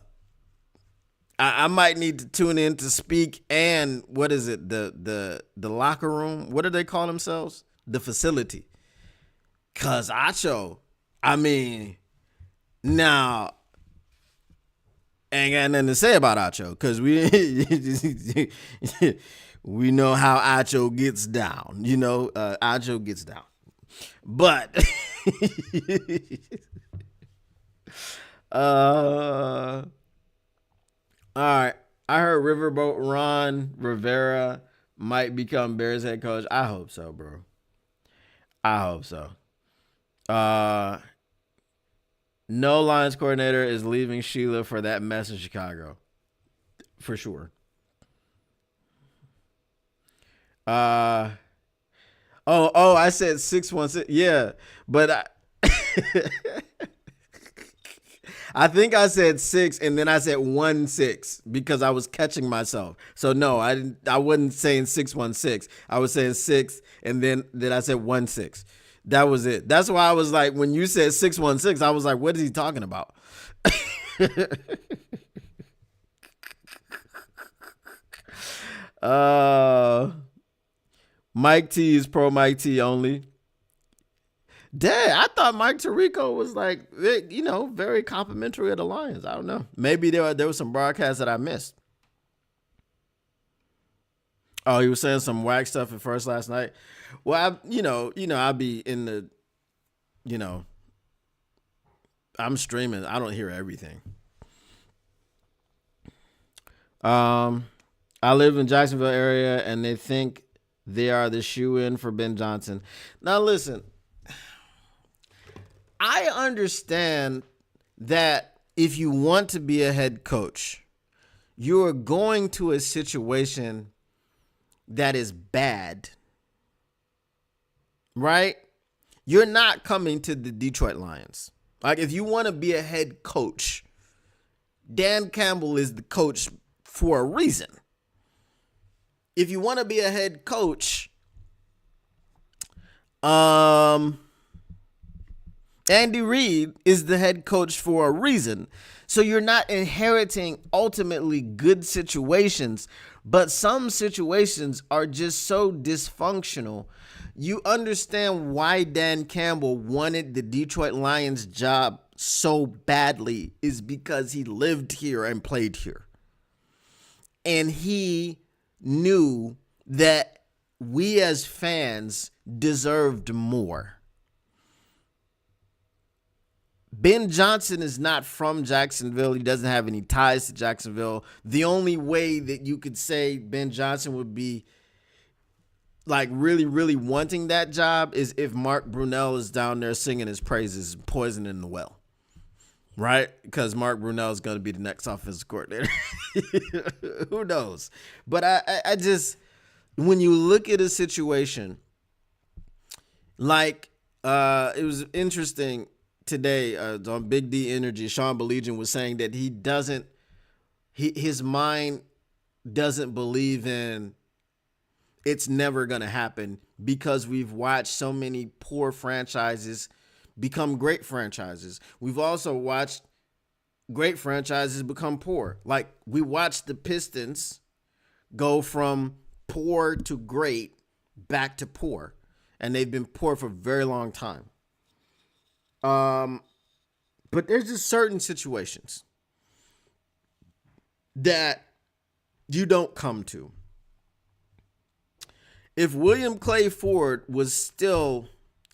I might need to tune in to Speak and what is it? The locker room. What do they call themselves? The facility. Cause Acho, now. Ain't got nothing to say about Acho because we know how Acho gets down. Acho gets down. But all right. I heard Riverboat Ron Rivera might become Bears head coach. I hope so, bro. I hope so. No Lions coordinator is leaving Sheila for that mess in Chicago. For sure. I said 616. Yeah, but I think I said 6 and then I said 1-6 because I was catching myself. So no, I wasn't saying 6-1-6. I was saying 6 and then I said 1-6. That was it. That's why I was like, when you said 6-1-6, I was like, what is he talking about? Mike T is pro Mike T only. Dad, I thought Mike Tirico was like, very complimentary of the Lions. I don't know. Maybe there was some broadcasts that I missed. Oh, he was saying some whack stuff at first last night. Well, I'll be in the, I'm streaming. I don't hear everything. I live in Jacksonville area and they think they are the shoe-in for Ben Johnson. Now listen, I understand that if you want to be a head coach, you are going to a situation that is bad, right? You're not coming to the Detroit Lions. Like, if you want to be a head coach, Dan Campbell is the coach for a reason. If you want to be a head coach, Andy Reid is the head coach for a reason. So you're not inheriting ultimately good situations, but some situations are just so dysfunctional. You understand why Dan Campbell wanted the Detroit Lions job so badly is because he lived here and played here. And he knew that we as fans deserved more. Ben Johnson is not from Jacksonville. He doesn't have any ties to Jacksonville. The only way that you could say Ben Johnson would be like really, really wanting that job is if Mark Brunell is down there singing his praises, poisoning the well, right? Because Mark Brunell is going to be the next offensive coordinator. Who knows? But I just, when you look at a situation like it was interesting today on Big D Energy, Sean Belegian was saying that his mind doesn't believe in it's never going to happen because we've watched so many poor franchises become great franchises. We've also watched great franchises become poor. Like, we watched the Pistons go from poor to great back to poor, and they've been poor for a very long time. But there's just certain situations that you don't come to. If William Clay Ford was still,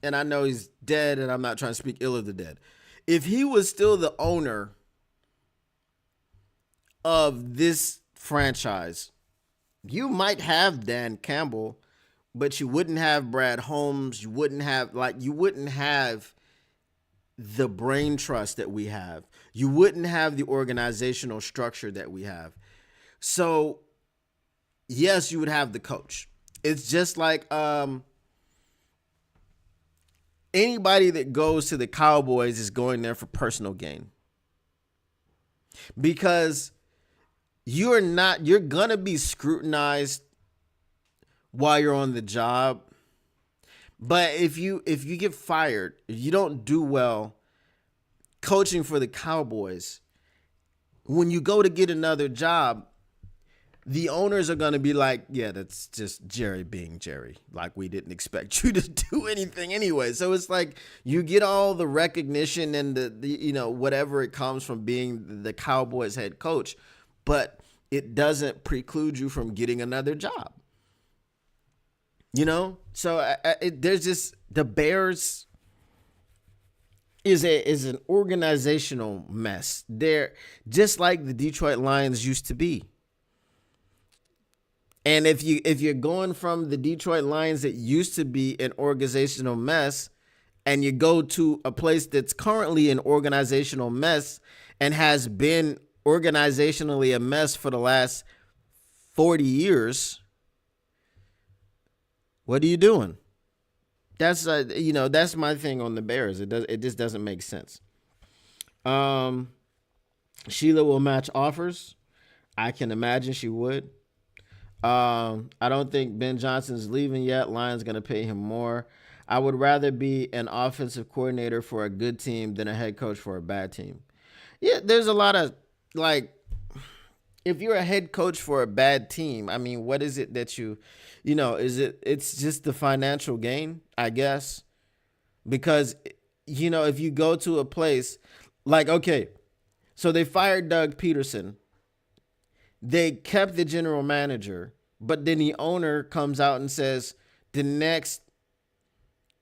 and I know he's dead and I'm not trying to speak ill of the dead, if he was still the owner of this franchise, you might have Dan Campbell, but you wouldn't have Brad Holmes. You wouldn't have the brain trust that we have. You wouldn't have the organizational structure that we have. So, yes, you would have the coach. It's just like anybody that goes to the Cowboys is going there for personal gain. Because you're going to be scrutinized while you're on the job. But if you get fired, if you don't do well coaching for the Cowboys, when you go to get another job, the owners are going to be like, yeah, that's just Jerry being Jerry. Like, we didn't expect you to do anything anyway. So it's like you get all the recognition and the whatever it comes from being the Cowboys head coach, but it doesn't preclude you from getting another job. So there's just the Bears is an organizational mess. They're just like the Detroit Lions used to be. And if you're going from the Detroit Lions that used to be an organizational mess, and you go to a place that's currently an organizational mess and has been organizationally a mess for the last 40 years, what are you doing? That's that's my thing on the Bears. It just doesn't make sense. Sheila will match offers. I can imagine she would. I don't think Ben Johnson's leaving yet. Lions going to pay him more. I would rather be an offensive coordinator for a good team than a head coach for a bad team. Yeah, there's a lot of, like, if you're a head coach for a bad team, I mean, what is it that it's just the financial gain, I guess. Because, if you go to a place like, okay, so they fired Doug Peterson. They kept the general manager, but then the owner comes out and says, the next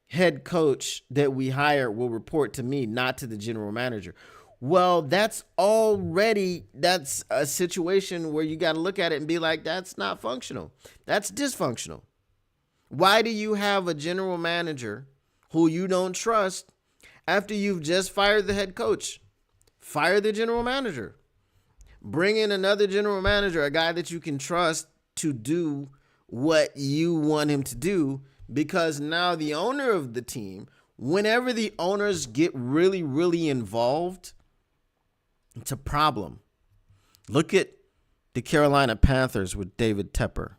head coach that we hire will report to me, not to the general manager. Well, that's a situation where you got to look at it and be like, that's not functional. That's dysfunctional. Why do you have a general manager who you don't trust after you've just fired the head coach? Fire the general manager. Bring in another general manager, a guy that you can trust to do what you want him to do, because now the owner of the team, whenever the owners get really, really involved, it's a problem. Look at the Carolina Panthers with David Tepper.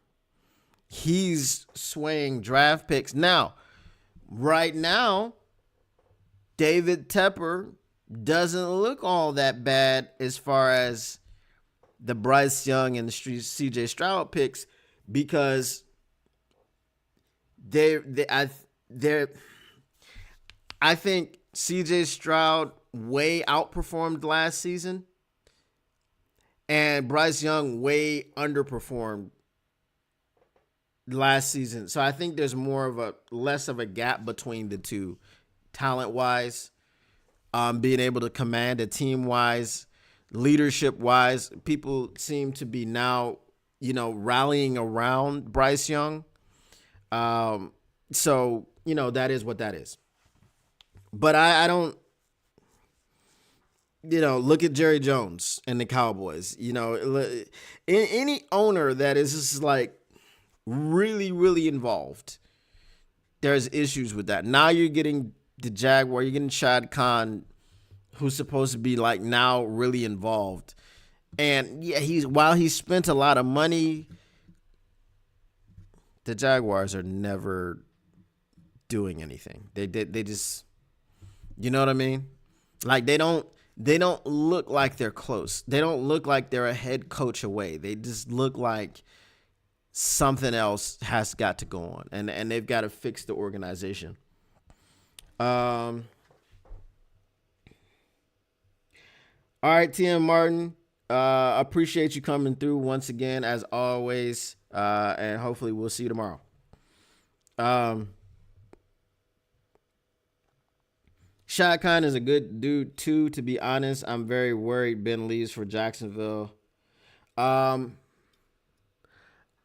He's swaying draft picks. Now, right now, David Tepper doesn't look all that bad as far as the Bryce Young and the CJ Stroud picks, because I think CJ Stroud way outperformed last season, and Bryce Young way underperformed last season. So I think there's less of a gap between the two, talent wise, being able to command a team wise, leadership wise. People seem to be now, rallying around Bryce Young. So, that is what that is. But I don't, look at Jerry Jones and the Cowboys. Any owner that is just like really, really involved, there's issues with that. Now you're getting the Jaguar, you're getting Shad Khan, who's supposed to be like now really involved. And yeah, while he spent a lot of money, the Jaguars are never doing anything. They just, you know what I mean? Like they don't look like they're close. They don't look like they're a head coach away. They just look like something else has got to go on, and they've got to fix the organization. All right, TM Martin, appreciate you coming through once again, as always, and hopefully we'll see you tomorrow. Shad Khan is a good dude, too, to be honest. I'm very worried Ben leaves for Jacksonville. Like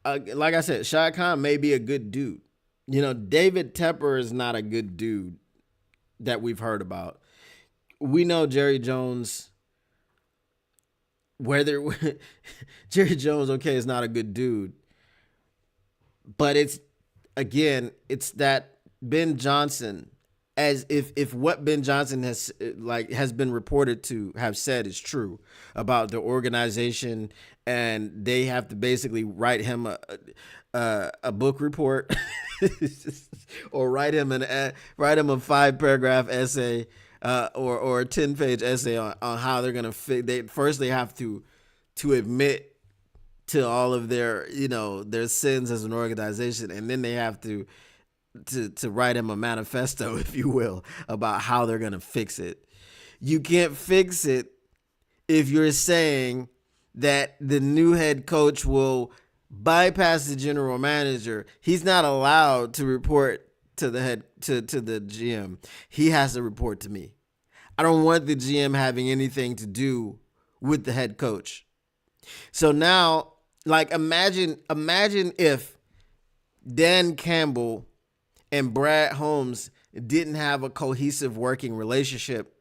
I said, Shad Khan may be a good dude. David Tepper is not a good dude that we've heard about. We know Jerry Jones, Jerry Jones, okay, is not a good dude. But it's that Ben Johnson, as if what Ben Johnson has been reported to have said is true about the organization, and they have to basically write him a book report or write him a 5-paragraph essay or a 10-page essay on how they're gonna fit. They have to admit to all of their their sins as an organization, and then they have to write him a manifesto, if you will, about how they're going to fix it. You can't fix it if you're saying that the new head coach will bypass the general manager. He's not allowed to report to the GM. He has to report to me. I don't want the GM having anything to do with the head coach. So now, like, imagine if Dan Campbell and Brad Holmes didn't have a cohesive working relationship,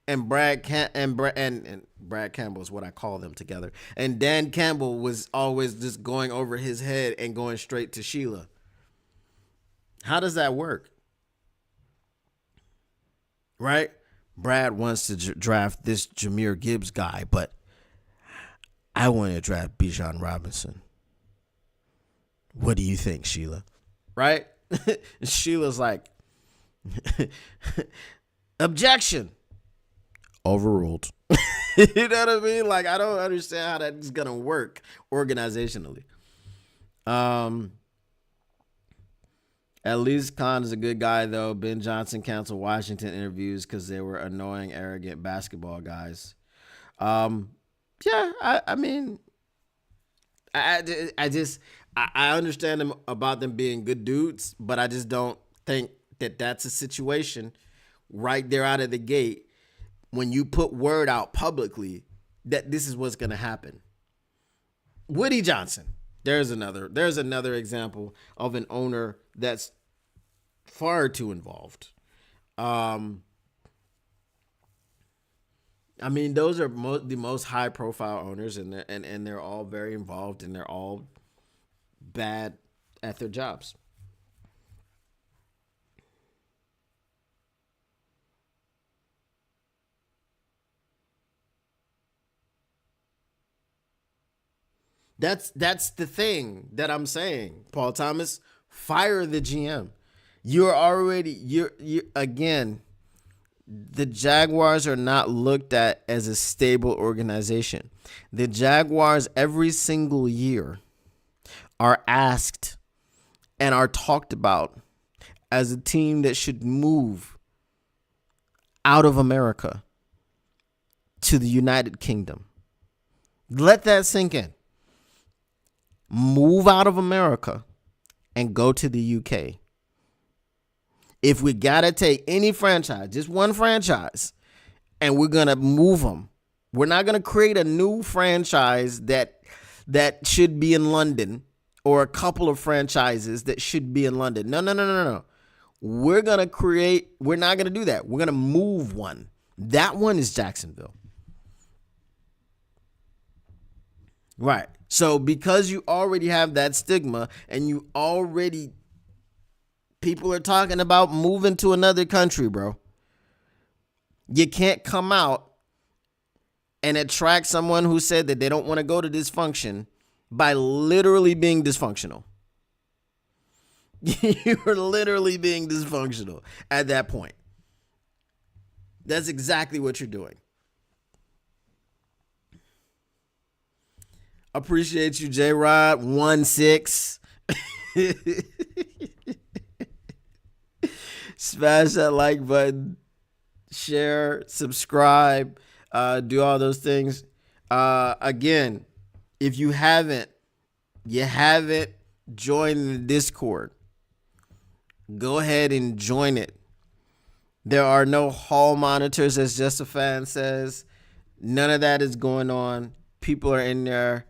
and Brad Campbell is what I call them together, and Dan Campbell was always just going over his head and going straight to Sheila. How does that work? Right? Brad wants to draft this Jahmyr Gibbs guy, but I want to draft Bijan Robinson. What do you think, Sheila? Right? Sheila's like, objection. Overruled. You know what I mean? Like, I don't understand how that's going to work organizationally. At least Khan is a good guy, though. Ben Johnson canceled Washington interviews because they were annoying, arrogant basketball guys. Yeah, I mean, I understand them about them being good dudes, but I just don't think that that's a situation right there out of the gate when you put word out publicly that this is what's going to happen. Woody Johnson. There's another example of an owner that's far too involved. I mean, those are the most high profile owners, and they're all very involved, and they're all bad at their jobs. That's the thing that I'm saying, Paul Thomas. Fire the GM. You're again. The Jaguars are not looked at as a stable organization. The Jaguars every single year are asked and are talked about as a team that should move out of America to the United Kingdom. Let that sink in. Move out of America and go to the UK. If we got to take any franchise, just one franchise, and we're going to move them, we're not going to create a new franchise that should be in London or a couple of franchises that should be in London. No. We're not going to do that. We're going to move one. That one is Jacksonville. Right. So because you already have that stigma and people are talking about moving to another country, bro. You can't come out and attract someone who said that they don't want to go to dysfunction by literally being dysfunctional. You're literally being dysfunctional at that point. That's exactly what you're doing. Appreciate you, J-Rod. 1-6. Smash that like button. Share, subscribe, do all those things. Again, if you haven't joined the Discord, go ahead and join it. There are no hall monitors, as Just a Fan says. None of that is going on. People are in there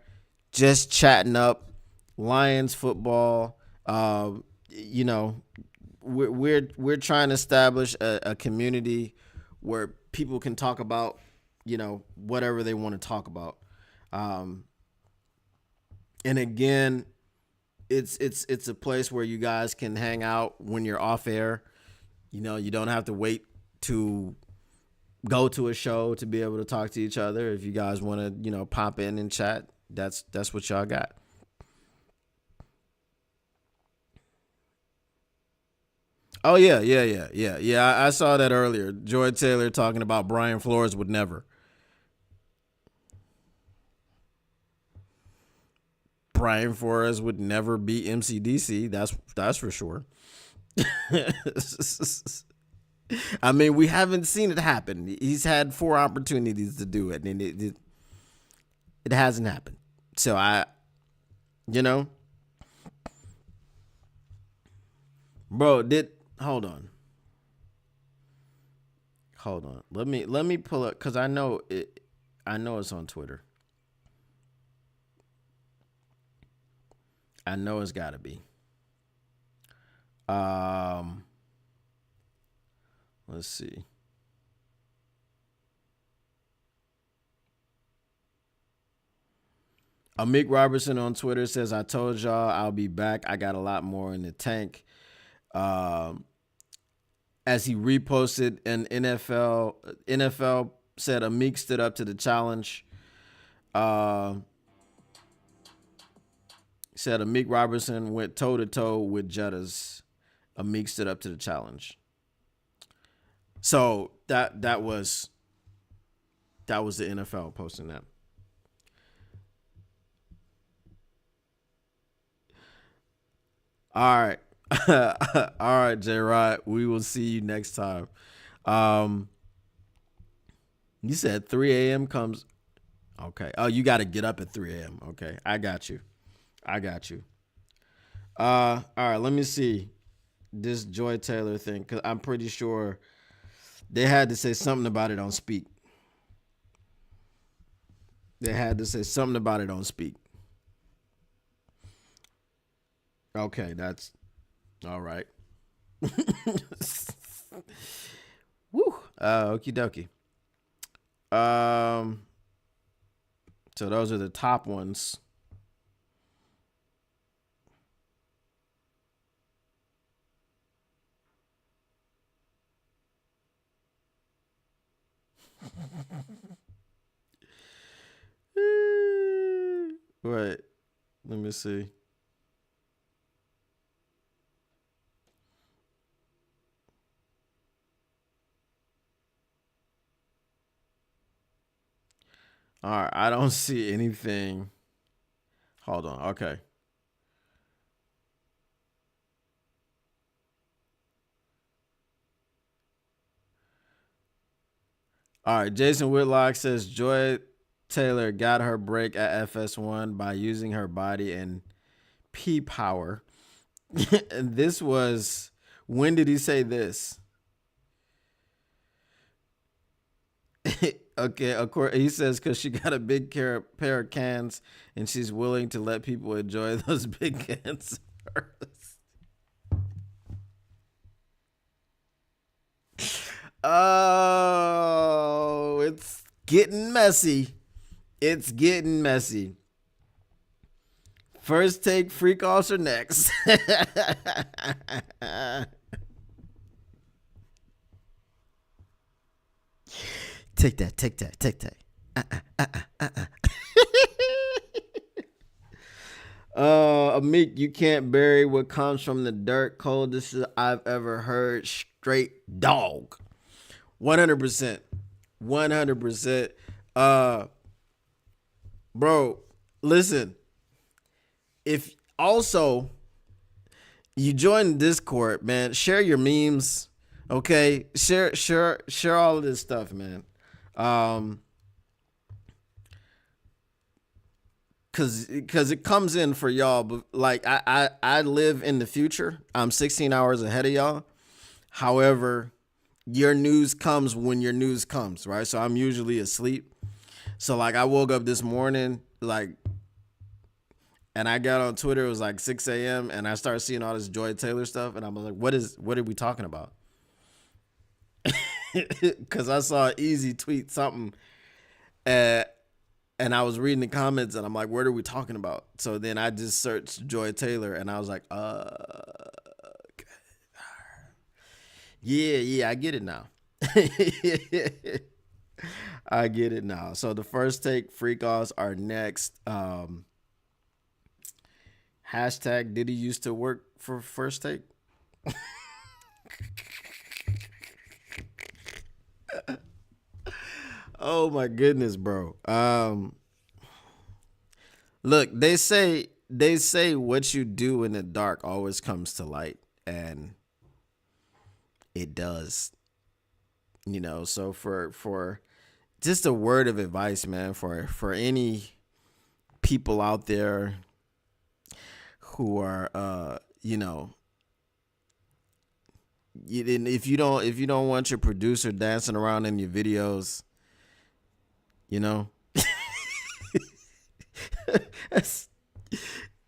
just chatting up Lions football. We're trying to establish a community where people can talk about, whatever they want to talk about. And again, it's a place where you guys can hang out when you're off air. You don't have to wait to go to a show to be able to talk to each other. If you guys want to, pop in and chat, that's what y'all got. Oh, yeah. I saw that earlier. Joy Taylor talking about Brian Flores would never. Brian Flores would never beat MCDC. That's for sure. I mean, we haven't seen it happen. He's had 4 opportunities to do it, and it hasn't happened. So bro, hold on. Let me pull up, because I know it's on Twitter. I know it's got to be. Let's see. Amik Robertson on Twitter says, I told y'all I'll be back. I got a lot more in the tank. As he reposted an NFL said Amik stood up to the challenge. Said Amik Robertson went toe to toe with Jettas. Amik stood up to the challenge. So that was the NFL posting that. All right. All right, J-Rod. We will see you next time. You said 3 a.m. comes. Okay. Oh, you got to get up at 3 a.m. Okay. I got you. All right. Let me see this Joy Taylor thing, because I'm pretty sure they had to say something about it on Speak. Okay, that's all right. Woo. Okie dokie. So those are the top ones. Wait, let me see. All right, I don't see anything. Hold on. Okay. All right, Jason Whitlock says Joy Taylor got her break at FS1 by using her body and P power. And this was, when did he say this? Okay, of course, he says because she got a big pair of cans and she's willing to let people enjoy those big cans first. Oh, it's getting messy. First take freak offs are next. Take that. Amik, you can't bury what comes from the dirt. Coldest I've ever heard. Straight dog. 100%. Bro, listen. If also you join Discord, man, share your memes. Okay, share all of this stuff, man. Cause it comes in for y'all, but like I live in the future. I'm 16 hours ahead of y'all. However, your news comes when your news comes, right? So I'm usually asleep. So like I woke up this morning, like, and I got on Twitter. It was like 6 a.m. and I started seeing all this Joy Taylor stuff, and I'm like, what are we talking about? Because I saw Easy tweet something, and I was reading the comments, and I'm like, what are we talking about? So then I just searched Joy Taylor, and I was like, yeah, I get it now. I get it now. So the first take freak offs are next. Hashtag did he used to work for First Take? Oh my goodness, bro. Look, they say what you do in the dark always comes to light, and it does. You know, so for just a word of advice, man, for any people out there who are if you don't want your producer dancing around in your videos, you know, that's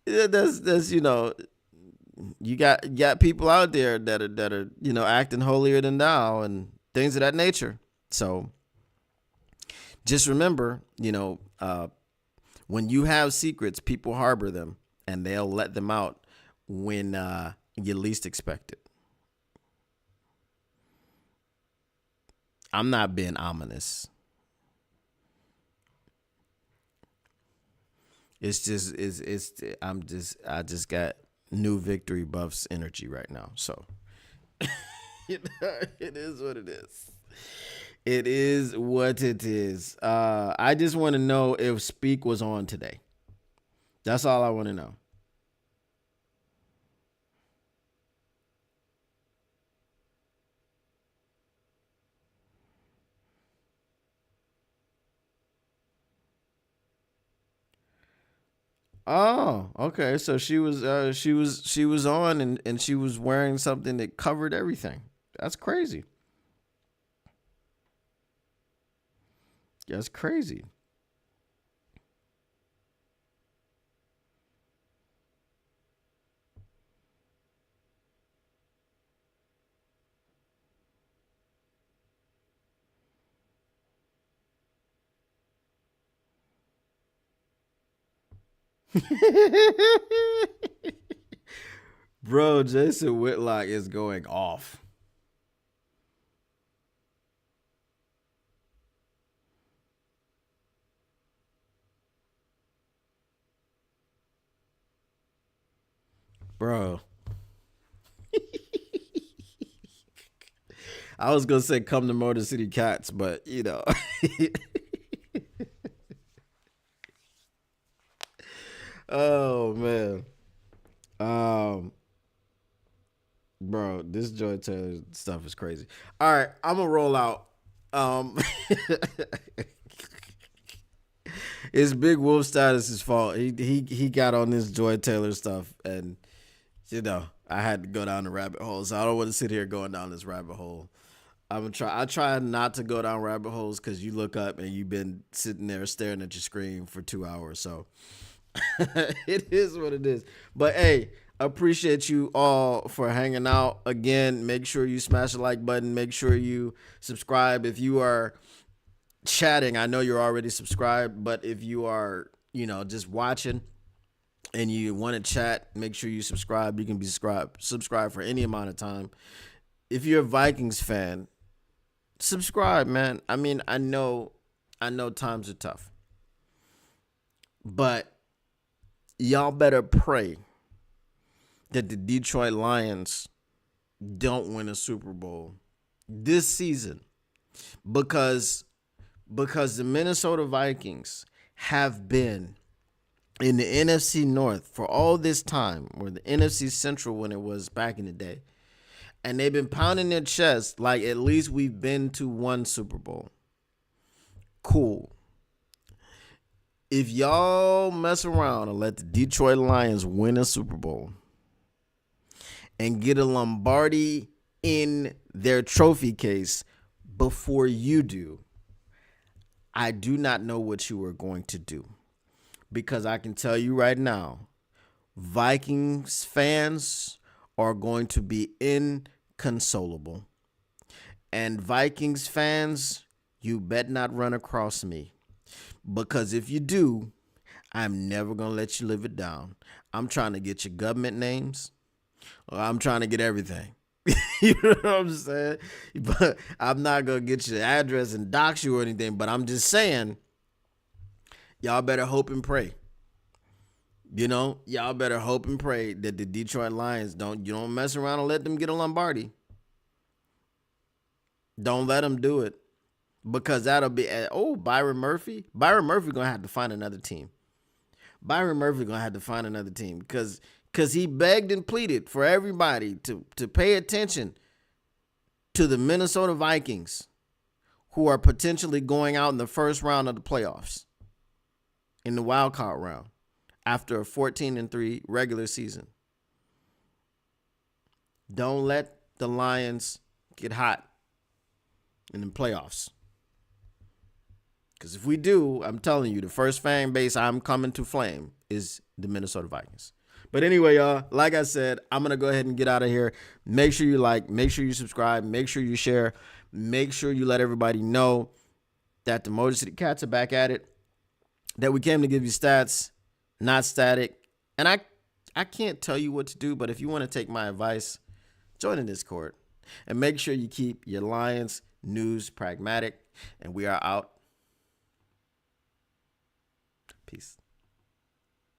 you know, you got people out there that are acting holier than thou and things of that nature. So just remember, when you have secrets, people harbor them and they'll let them out when you least expect it. I'm not being ominous. I just got new victory buffs energy right now. So it is what it is. It is what it is. I just want to know if Speak was on today. That's all I want to know. Oh, okay. So she was on and she was wearing something that covered everything. That's crazy. That's crazy. Bro, Jason Whitlock is going off. Bro. I was gonna say come to Motor City Cats, but you know. Oh man. Um Bro, this Joy Taylor stuff is crazy. All right, I'm gonna roll out. Um It's Big Wolf Status's fault. He got on this Joy Taylor stuff, and you know I had to go down the rabbit hole. So I don't want to sit here going down this rabbit hole. I'm gonna try. I try not to go down rabbit holes because you look up and you've been sitting there staring at your screen for 2 hours. So it is what it is. But hey, appreciate you all for hanging out. Again, make sure you smash the like button. Make sure you subscribe if you are chatting. I know you're already subscribed, but if you are, just watching and you want to chat, make sure you subscribe. You can be subscribe for any amount of time. If you're a Vikings fan, subscribe, man. I mean, I know times are tough, but y'all better pray that the Detroit Lions don't win a Super Bowl this season, because the Minnesota Vikings have been in the NFC North for all this time, or the NFC Central when it was back in the day. And they've been pounding their chest like at least we've been to one Super Bowl. Cool. If y'all mess around and let the Detroit Lions win a Super Bowl and get a Lombardi in their trophy case before you do, I do not know what you are going to do. Because I can tell you right now, Vikings fans are going to be inconsolable. And Vikings fans, you bet not run across me. Because if you do, I'm never going to let you live it down. I'm trying to get your government names. I'm trying to get everything. You know what I'm saying? But I'm not going to get your address and dox you or anything. But I'm just saying, y'all better hope and pray. Y'all better hope and pray that the Detroit Lions don't mess around and let them get a Lombardi. Don't let them do it. Because that'll be, Byron Murphy. Byron Murphy going to have to find another team. Because he begged and pleaded for everybody to pay attention to the Minnesota Vikings, who are potentially going out in the first round of the playoffs, in the wild card round, after a 14-3 regular season. Don't let the Lions get hot in the playoffs. Because if we do, I'm telling you, the first fan base I'm coming to flame is the Minnesota Vikings. But anyway, y'all, like I said, I'm going to go ahead and get out of here. Make sure you like, make sure you subscribe, make sure you share, make sure you let everybody know that the Motor City Cats are back at it, that we came to give you stats, not static. And I can't tell you what to do, but if you want to take my advice, join the Discord. And make sure you keep your Lions news pragmatic. And we are out. Peace.